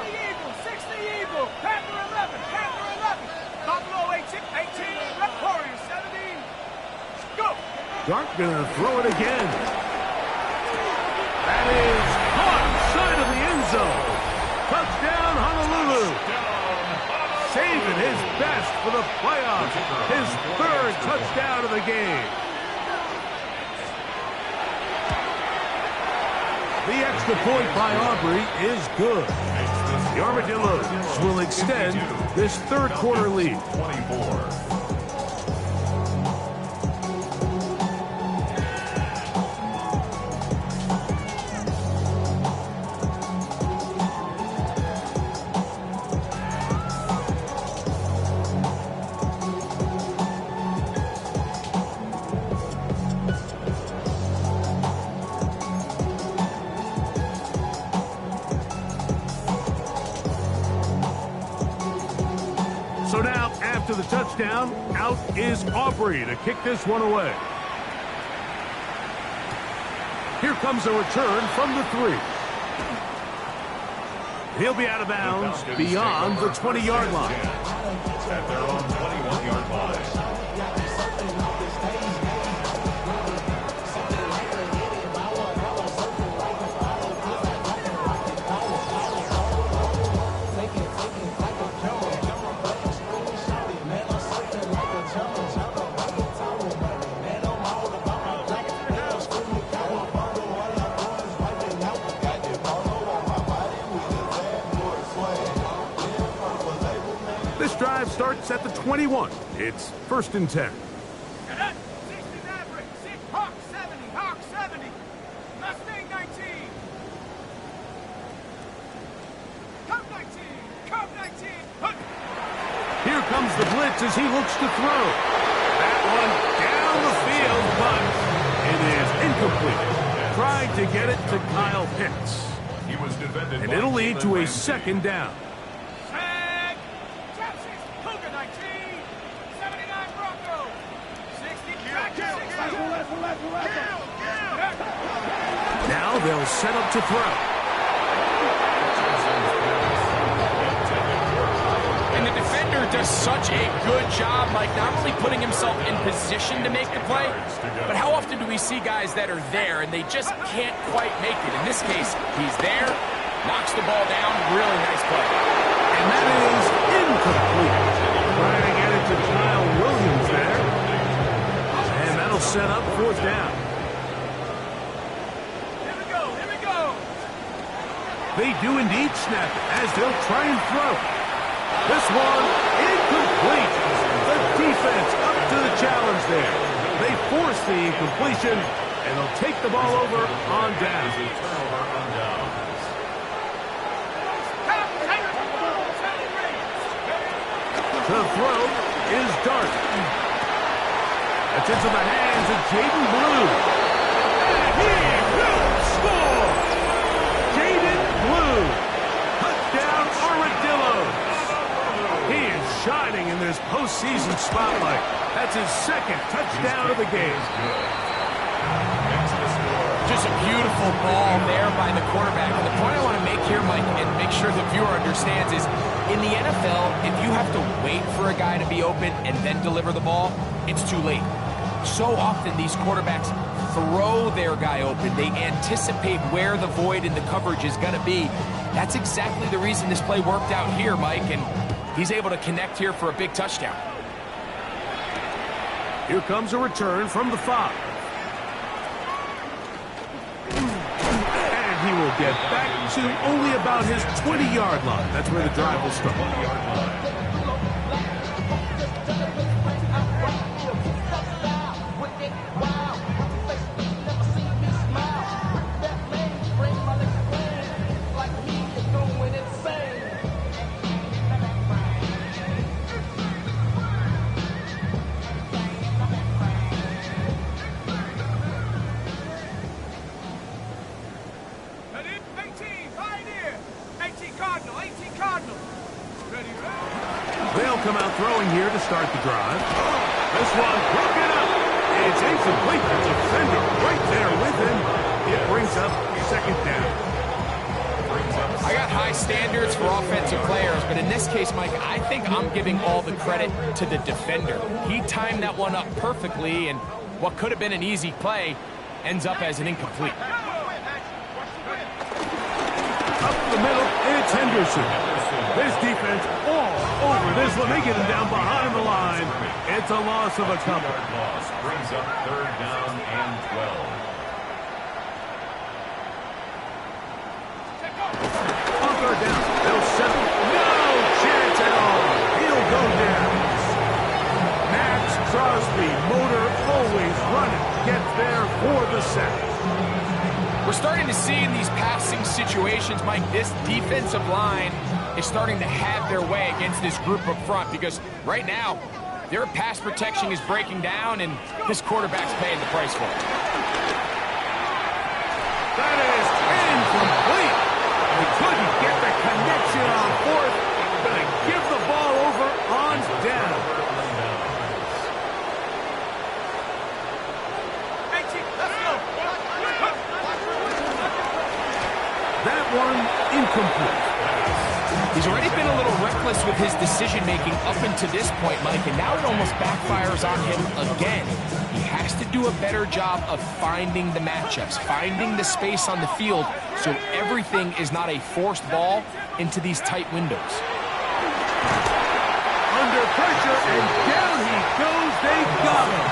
Eagle, Panther 11, Panther 11. Buffalo 18, Warriors 17. Go! Dart gonna throw it again. That is caught inside of the end zone. Touchdown, Honolulu. Saving his best for the playoffs. His 3rd touchdown of the game. The extra point by Aubrey is good. The Armadillos will extend this 3rd quarter lead. 24. So now, after the touchdown, out is Aubrey to kick this one away. Here comes a return from the 3. He'll be out of bounds beyond the 20-yard line. At their own 21-yard line. Drive starts at the 21. It's 1st and 10. 60 Maverick, Hawk 70, Hawk 70. Mustang 19. Cub 19, Cub 19. Here comes the blitz as he looks to throw. That one down the field, but it is incomplete. Trying to get it to Kyle Pitts. He was defended And by it'll lead to a Ramsey. second down. Tag. Drop 6, Cougar 19. 79 Broncos. 60 back to 60. Now they'll set up to throw. And the defender does such a good job, like not only putting himself in position to make the play, but how often do we see guys that are there and they just can't quite make it? In this case, he's there, knocks the ball down, really nice play. And that is incomplete. Trying to get it to Kyle Williams there. And that'll set up fourth down. Here we go. Here we go. They do indeed snap it as they'll try and throw. This one incomplete. The defense up to the challenge there. They force the incompletion, and they'll take the ball over on down. Turnover on downs. The throw is Dart. That's into the hands of Jaden Blue. And he will score! Jaden Blue. Touchdown Armadillos. He is shining in this postseason spotlight. That's his second touchdown of the game. Just a beautiful ball there by the quarterback. And the point I want to make here, Mike, and make sure the viewer understands is, in the NFL, if you have to wait for a guy to be open and then deliver the ball, it's too late. So often these quarterbacks throw their guy open. They anticipate where the void in the coverage is going to be. That's exactly the reason this play worked out here, Mike, and he's able to connect here for a big touchdown. Here comes a return from the 5. And he will get back to only about his 20-yard line. That's where the drive will start. 20-yard line. They'll come out throwing here to start the drive. This one broken up. It's incomplete. The defender right there with him. It brings up second down. I got high standards for offensive players, but in this case, Mike, I think I'm giving all the credit to the defender. He timed that one up perfectly, and what could have been an easy play ends up as an incomplete. Up the middle, it's Henderson. This defense all over this one. They get him down behind the line. It's a loss of a couple. Loss brings up third down and 12. On third down, they'll settle. No chance at all. He'll go down. Max Crosby, motor always running, gets there for the sack. We're starting to see in these passing situations, Mike, this defensive line is starting to have their way against this group up front, because right now, their pass protection is breaking down, and this quarterback's paying the price for it. That is incomplete. They couldn't get the connection on fourth. Going to give the ball over on down. That one incomplete. He's already been a little reckless with his decision-making up until this point, Mike, and now it almost backfires on him again. He has to do a better job of finding the matchups, finding the space on the field, so everything is not a forced ball into these tight windows. Under pressure, and down he goes. They got him.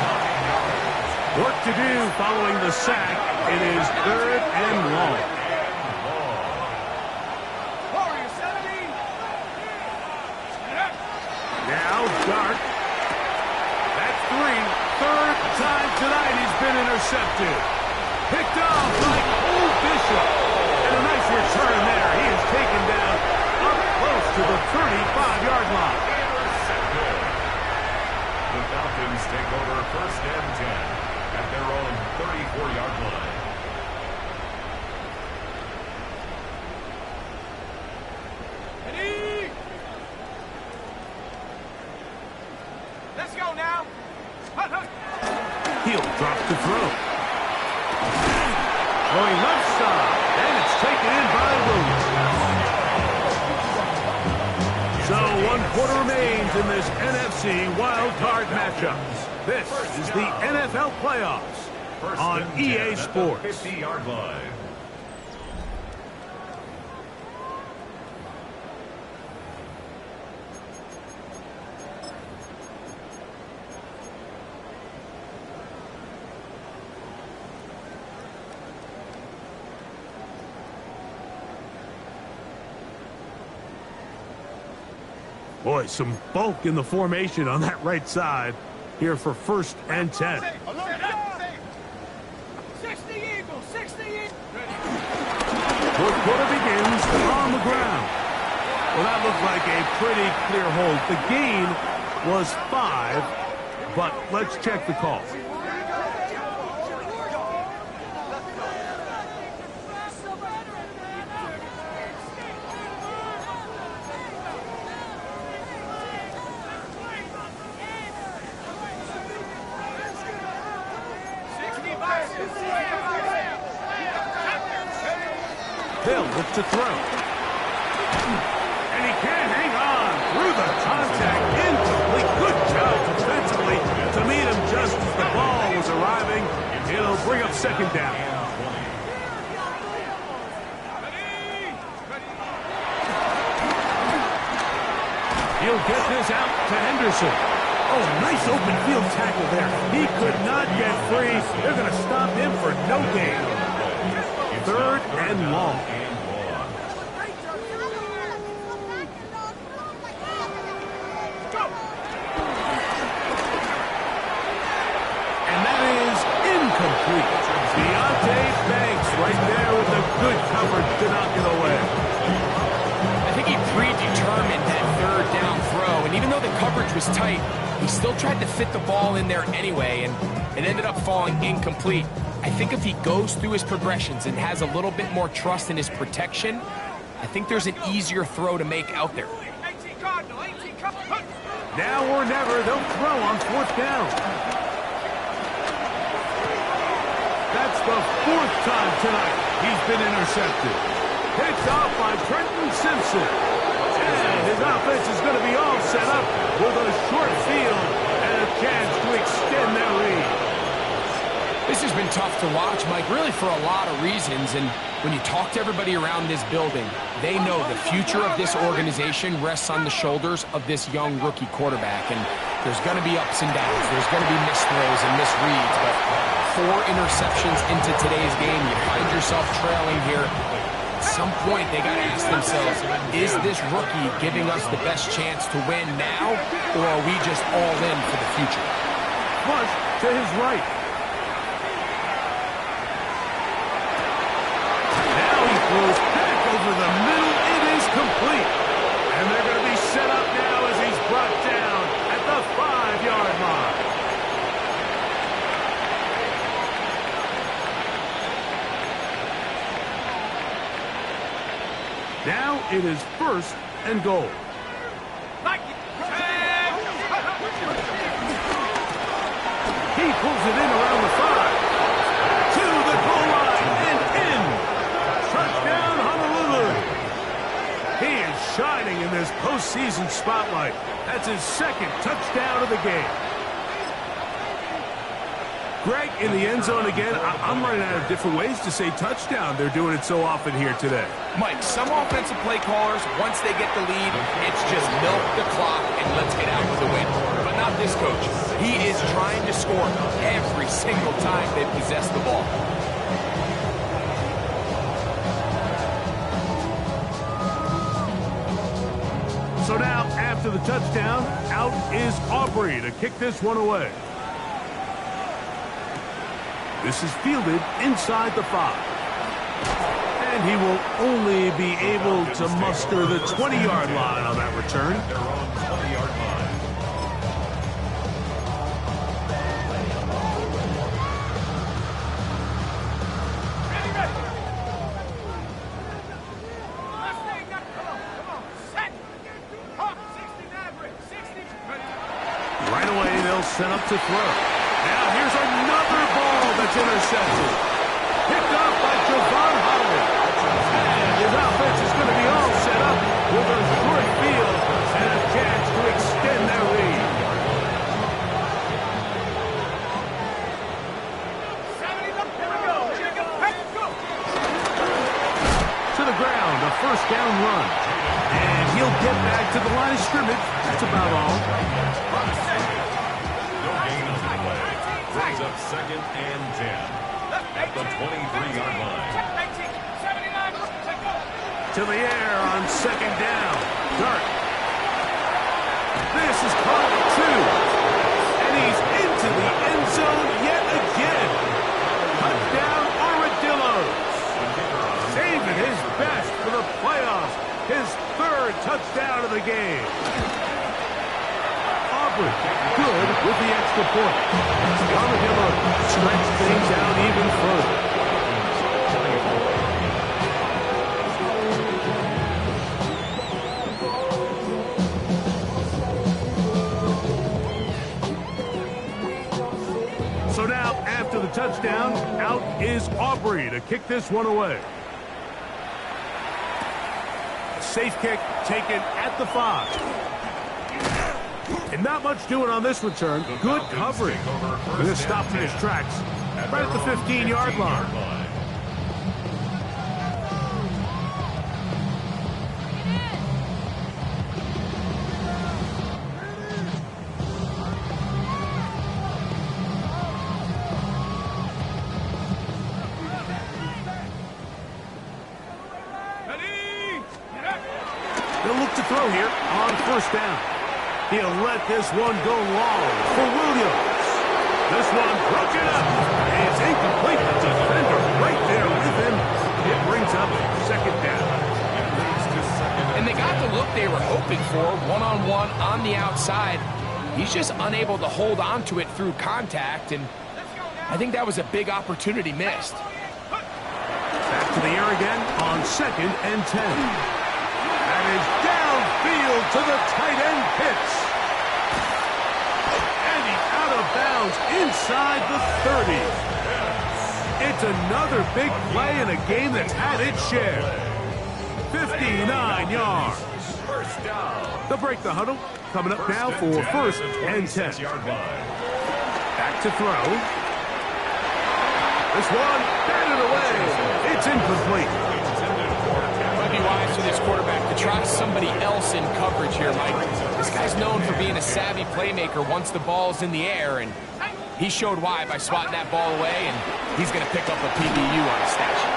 Work to do following the sack. It is third and long. Now Dart. That's 3. Third time tonight he's been intercepted. Picked off by Cole Bishop. And a nice return there. He is taken down up close to the 35-yard line. The Falcons take over first and 10 at their own 34-yard line. to throw. Going left side, and it's taken in by Williams. So 1 quarter remains in this NFC wild card matchup. This is the NFL playoffs on EA Sports. 50-yard line. Boy, some bulk in the formation on that right side here for 1st and 10. 60 Eagles, 60 Eagles. 4th quarter begins on the ground. Well, that looked like a pretty clear hold. The gain was 5, but let's check the call. Hill looks to throw. And he can't hang on through the contact. Incomplete. Good job defensively to meet him just as the ball was arriving. It'll bring up 2nd down. He'll get this out to Henderson. Oh, nice open field tackle there. He could not get free. They're going to stop him for no gain. 3rd and long. And that is incomplete. Deontay Banks right there with a good coverage to knock it away. I think he predetermined that 3rd down throw, and even though the coverage was tight, he still tried to fit the ball in there anyway, and it ended up falling incomplete. I think if he goes through his progressions and has a little bit more trust in his protection, I think there's an easier throw to make out there. 18 Cardinal, 18 Cardinal. Now or never, they'll throw on 4th down. That's the 4th time tonight he's been intercepted. Picked off by Trenton Simpson. And his offense is going to be all set up with a short field and a chance to extend their lead. This has been tough to watch, Mike, really for a lot of reasons. And when you talk to everybody around this building, they know the future of this organization rests on the shoulders of this young rookie quarterback. And there's going to be ups and downs. There's going to be missed throws and misreads. But 4 interceptions into today's game, you find yourself trailing here. At some point, they got to ask themselves, is this rookie giving us the best chance to win now, or are we just all in for the future? Flush to his right. Throws back over the middle. It is complete. And they're going to be set up now as he's brought down at the 5-yard line. Now it is 1st and goal. He pulls it in around the 5. To the goal line and in. Touchdown, Honolulu. He is shining in this postseason spotlight. That's his 2nd touchdown of the game. Greg, in the end zone again, I'm running out of different ways to say touchdown. They're doing it so often here today. Mike, some offensive play callers, once they get the lead, it's just milk the clock and let's get out with the win. But not this coach. He is trying to score every single time they possess the ball. So now, after the touchdown, out is Aubrey to kick this one away. This is fielded inside the 5. And he will only be able to muster the 20-yard line on that return. They're on 20-yard line. Right away, they'll set up to throw. Now here's another ball that's intercepted. Picked up by Javon Holly. And his offense is going to be all set up with a short field and a chance to extend their lead. To the ground, a first down run. And he'll get back to the line of scrimmage. That's about all. No gain on the play. Brings up 2nd and 10 at the 23-yard line. To the air on 2nd down. Dart. This is caught at 2. And he's into the end zone yet again. Touchdown Armadillos. Saving his best for the playoffs. His 3rd touchdown of the game. Aubrey good with the extra point. The Armadillos stretch things out even further. So now, after the touchdown, out is Aubrey to kick this one away. Safe kick taken at the 5. And not much doing on this return. Good coverage. Going to stop in his tracks right at the 15-yard line. They'll look to throw here on first down. He'll let this one go long for Williams. This one broken up. It's incomplete. The defender right there with him. It brings up 2nd down. And they got the look they were hoping for, one-on-one on the outside. He's just unable to hold on to it through contact, and I think that was a big opportunity missed. Back to the air again on 2nd and 10. That is downfield to the tight end Pitts. And he's out of bounds inside the 30. It's another big play in a game that's had its share. 59 yards. First down. They'll break the huddle. Coming up now for 1st and 10. Back to throw. This one batted away. It's incomplete. Might be wise for this quarterback to try somebody else in coverage here, Mike. This guy's known for being a savvy playmaker once the ball's in the air, and he showed why by swatting that ball away, and he's going to pick up a PBU on a statue.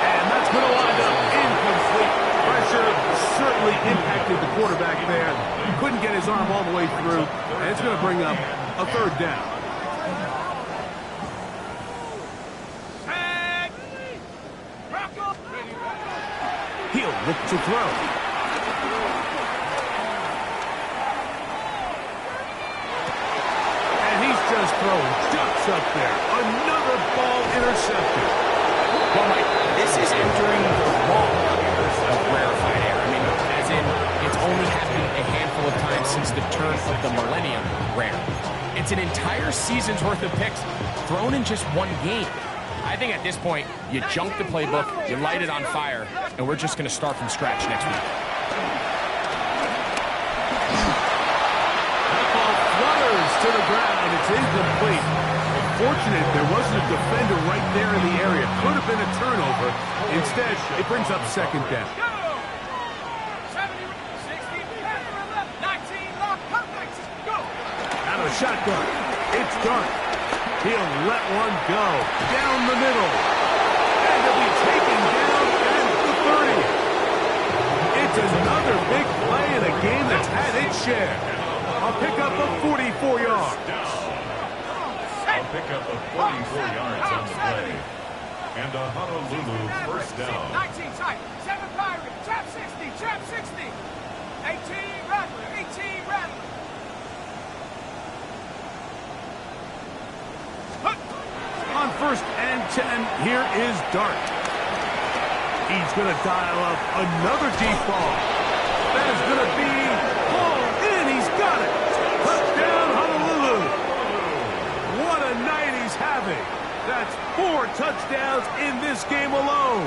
And that's going to wind up incomplete. Pressure certainly impacted the quarterback there. He couldn't get his arm all the way through, and it's going to bring up a 3rd down. He'll look to throw. And he's just throwing ducks up there. Another ball intercepted. Well, Mike, this is entering the wrong years of rarefied air. I mean, as in, it's only happened a handful of times since the turn of the millennium rare. It's an entire season's worth of picks thrown in just one game. I think at this point, you junk the playbook, you light it on fire, and we're just going to start from scratch next week. That ball flutters to the ground. It's incomplete. Fortunate there wasn't a defender right there in the area. Could have been a turnover. Instead, it brings up 2nd down. Out of the shotgun, it's Dart. He'll let one go down the middle. And he'll be taken down at the 30. It's another big play in a game that's had its share. I'll pick up a 44 yards. I'll pick up a 44 yards on the play. And a Honolulu first down. 19 tight, 7 Pirate, trap 60, trap 60. 18 Rattler, 18 Rattler. On 1st and 10, here is Dart. He's going to dial up another deep ball. That is going to be hauled in. He's got it. Touchdown, Honolulu. What a That's 4 touchdowns in this game alone.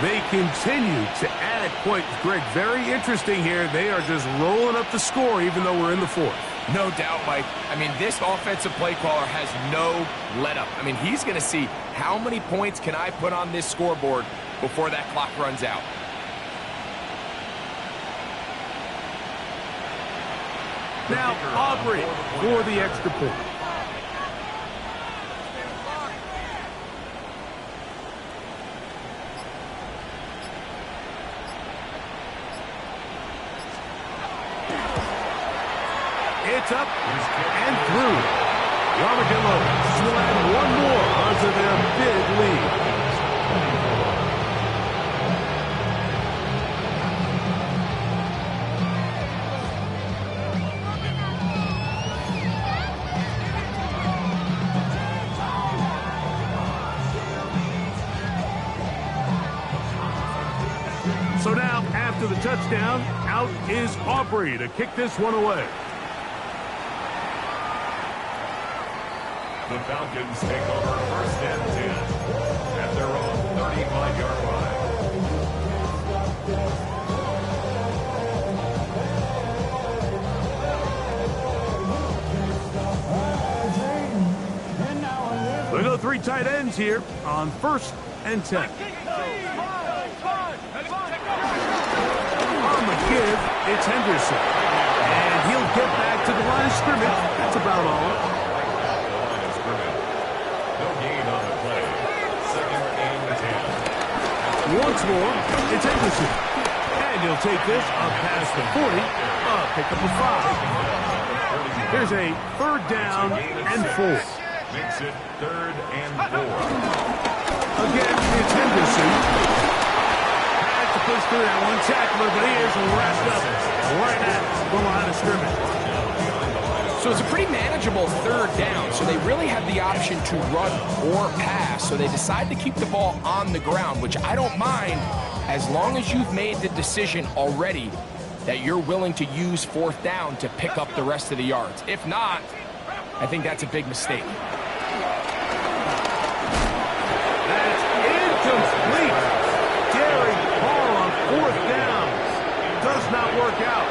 They continue to add points. Greg, very interesting here. They are just rolling up the score even though we're in the 4th. No doubt, Mike. I mean, this offensive play caller has no let-up. I mean, he's going to see how many points can I put on this scoreboard before that clock runs out. Now Aubrey for the extra point. It's up and through. The Armadillos will add one more onto their big lead. So now, after the touchdown, out is Aubrey to kick this one away. The Falcons take over 1st and 10 at their own 35-yard line. We go 3 tight ends here on 1st and 10. On the give, it's Henderson. And he'll get back to the line of scrimmage. That's about all. Once more, it's Henderson. And he'll take this up past the 40, pick up the 5. Here's a 3rd down and 4. Makes it 3rd and 4. Again, it's Henderson. Had to push through that one tackler, but he is wrapped up right at the line of scrimmage. So it's a pretty manageable 3rd down, so they really have the option to run or pass. So they decide to keep the ball on the ground, which I don't mind as long as you've made the decision already that you're willing to use 4th down to pick up the rest of the yards. If not, I think that's a big mistake. That's incomplete. Derek Hall on 4th down. Does not work out.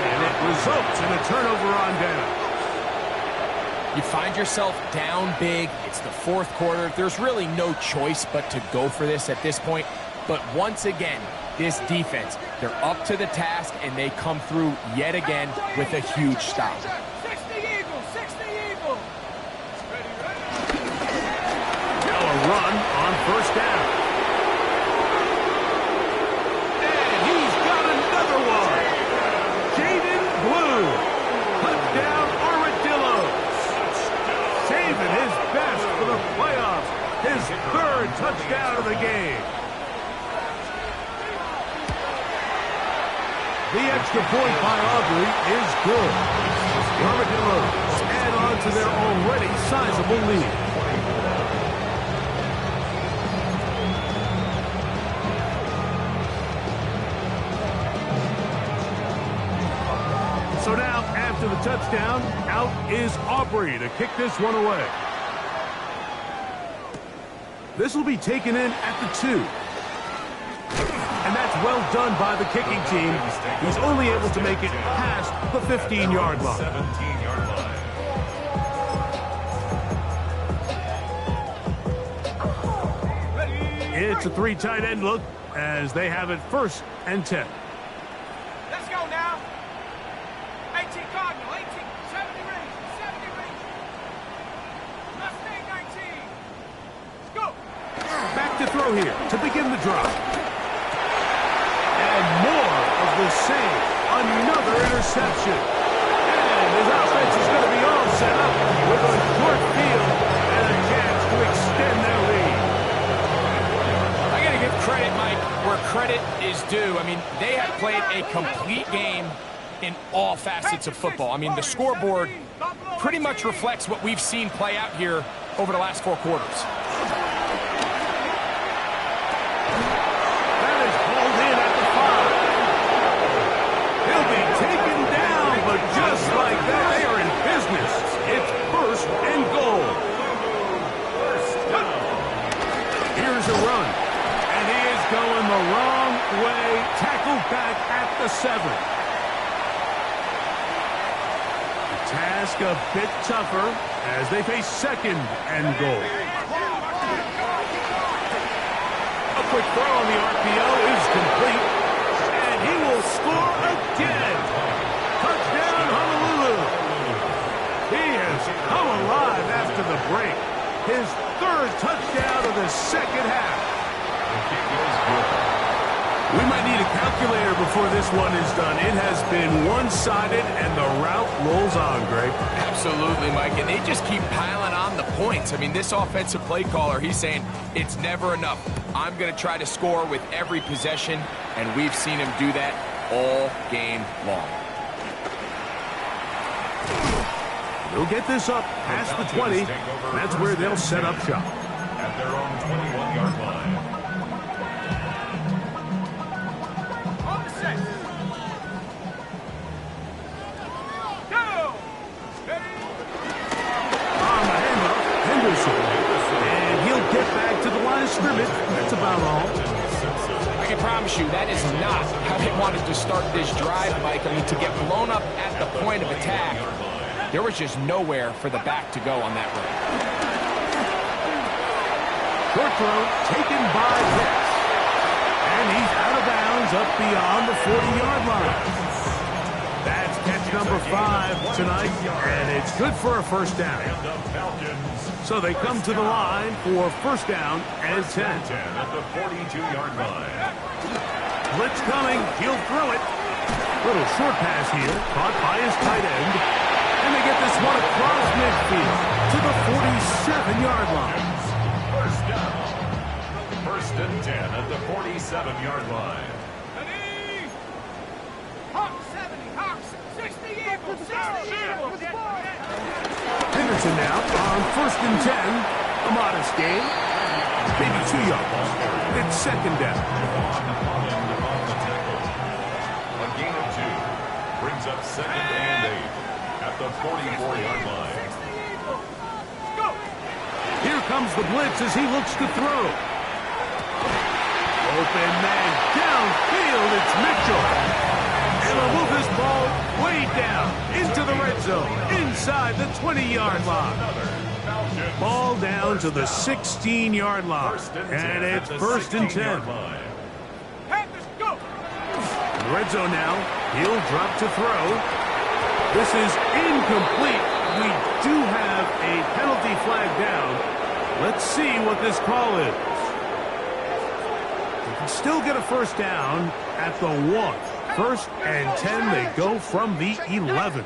And it results in a turnover on down. You find yourself down big. It's the 4th quarter. There's really no choice but to go for this at this point. But once again, this defense, they're up to the task, and they come through yet again with a huge stop. 60 Eagles, 60 Eagles. Now a run on 1st down. And he's got another one. Jaden Blue. Touchdown Armadillos. Saving his best for the playoffs. His 3rd touchdown of the game. The extra point by Aubrey is good. The Armadillos add on to their already sizable lead. So now, after the touchdown, out is Aubrey to kick this one away. This will be taken in at the 2. And that's well done by the kicking team. He's only able to make it past the 15-yard line. 17-yard line. It's a 3 tight end look as they have it 1st and 10. Let's go now. 18 Cardinal, 18, 70 range, 70 range. Mustang 19. Let's go. Back to throw here to begin the drive. And more of the same. Another interception. And his offense is going to be all set up with a short field and a chance to extend their lead. I got to give credit, Mike, where credit is due. I mean, they have played a complete game in all facets of football. I mean, the scoreboard pretty much reflects what we've seen play out here over the last 4 quarters. Taken down, but just like that, they are in business. It's 1st and goal. the wrong way. Tackled back at the 7. The task a bit tougher as they face 2nd and goal. A quick throw on the RPO is complete. And he will score again. Touchdown, Honolulu. He has come alive after the break. His 3rd touchdown of the 2nd half. We might need a calculator before this one is done. It has been one-sided, and the route rolls on, Greg. Absolutely, Mike, and they just keep piling on the points. I mean, this offensive play caller, he's saying it's never enough. I'm going to try to score with every possession, and we've seen him do that all game long. They'll get this up past the 20. That's where they'll set up shop. At their own 21-yard line. On the set. Go! Ready? On the handoff, Henderson. And he'll get back to the line of scrimmage. That's about all. I can promise you that is not how they wanted to start this drive, Mike. I mean, to get blown up at the point of attack, there was just nowhere for the back to go on that run. Short throw taken by Pitts. And he's out of bounds up beyond the 40-yard line. That's catch number 5 tonight, and it's good for a first down. So they come to the line for first down and 10. At the 42-yard line. Blitz coming. He'll throw it. Little short pass here, caught by his tight end. And they get this one across midfield to the 47-yard line. First down. 1st and 10 at the 47-yard line. Ready? Hawks 70, Hawks 60, Eagles 60, Eagles. Henderson now on 1st and 10. A modest gain. Maybe 2 yards. It's 2nd down. A gain of 2 brings up 2nd and 8 at the 44-yard line. Go! Here comes the blitz as he looks to throw. Open man downfield. It's Mitchell. And they'll move this ball way down into the red zone inside the 20-yard line. Ball down to the 16-yard line. And it's 1st and 10. Panthers, go! In the red zone now. He'll drop to throw. This is incomplete. We do have a penalty flag down. Let's see what this call is. They can still get a first down at the 1. 1st and 10. They go from the 11.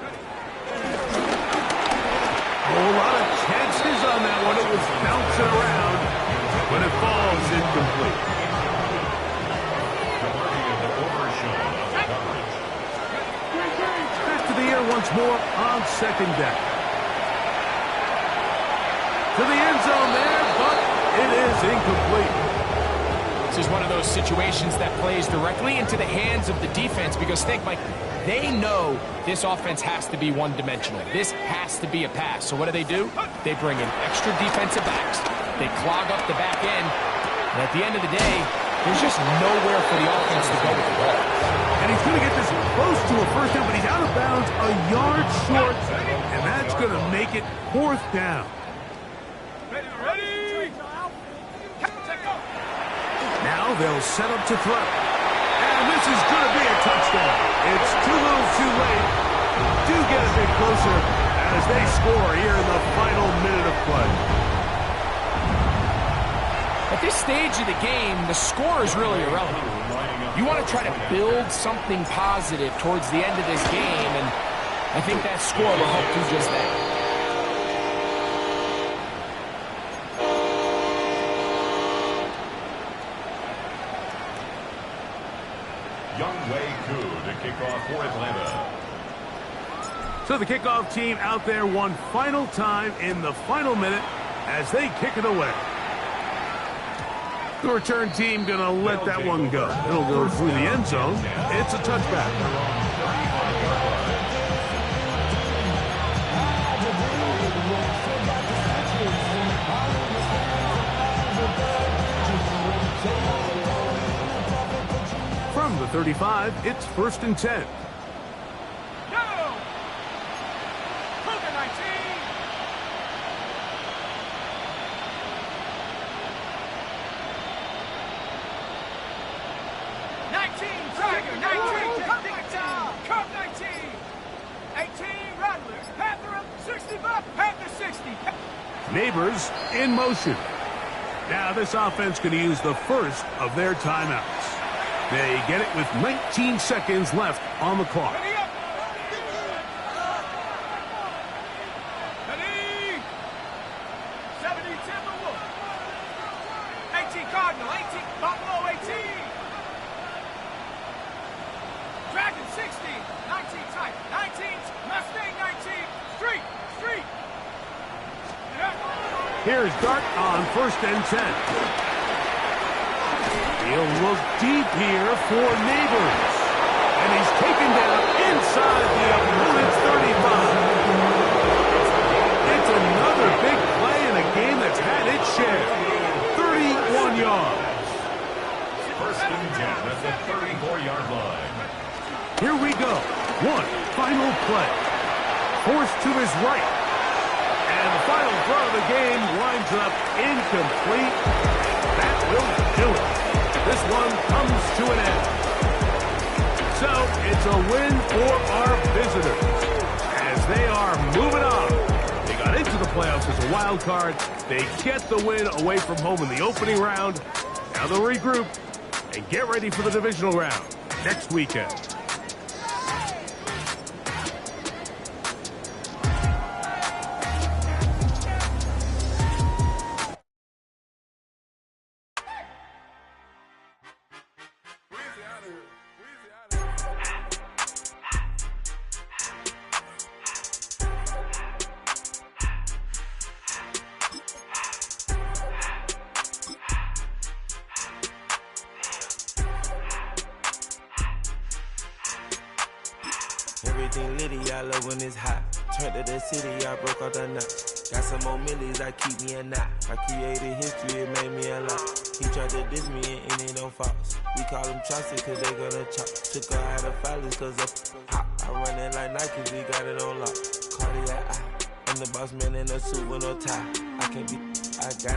A lot of chances on that one. It was bouncing around, but it falls incomplete. Back to the air once more on 2nd down. To the end zone there, but it is incomplete. This is one of those situations that plays directly into the hands of the defense because think, Mike, they know this offense has to be one-dimensional. This has to be a pass. So what do? They bring in extra defensive backs. They clog up the back end. And at the end of the day, there's just nowhere for the offense to go with the ball. And he's going to get this close to a first down, but he's out of bounds a yard short. And that's going to make it 4th down. Ready? Now they'll set up to throw. And this is going to be a touchdown. It's too little too late. Do get a bit closer as they score here in the final minute of play. At this stage of the game, the score is really irrelevant. You want to try to build something positive towards the end of this game, and I think that score will help do just that. Younghoe Koo to kick off for Atlanta. So the kickoff team out there one final time in the final minute as they kick it away. The return team going to let that one go. It'll go through the end zone. It's a touchback. From the 35, it's 1st and 10. No! Cougar 19! Tiger 19! Cub 19! 18 Rattlers! Panther 65! Panther 60! Neighbors in motion. Now this offense can use the first of their timeouts. They get it with 19 seconds left on the clock. Ready up! Ready! 70 Timberwolf! 18 Cardinal! 18 Buffalo 18! Dragon 60! 19 Tiger! 19 Mustang 19! Street! Here's Dart on 1st and 10. He'll look deep here for Neighbors. And he's taken down inside the opponent's 35. It's another big play in a game that's had its share. 31 yards. 1st and 10 at the 34-yard line. Here we go. One final play. Forced to his right. And the final throw of the game winds up incomplete. That will do it. This one comes to an end. So it's a win for our visitors as they are moving on. They got into the playoffs as a wild card. They get the win away from home in the opening round. Now they'll regroup and get ready for the divisional round next weekend. Everything litty, I love when it's hot. Turned to the city, I broke out the knot. Got some more millies, I keep me a knot. I created history, it made me a lot. He tried to diss me and it don't false. We call them Chaucer cause they gonna chop. Took her out of filers cause of hot. I run it like Nike, we got it on lock. Cardiac eye. I'm the boss man in a suit with no tie. I can't be, I got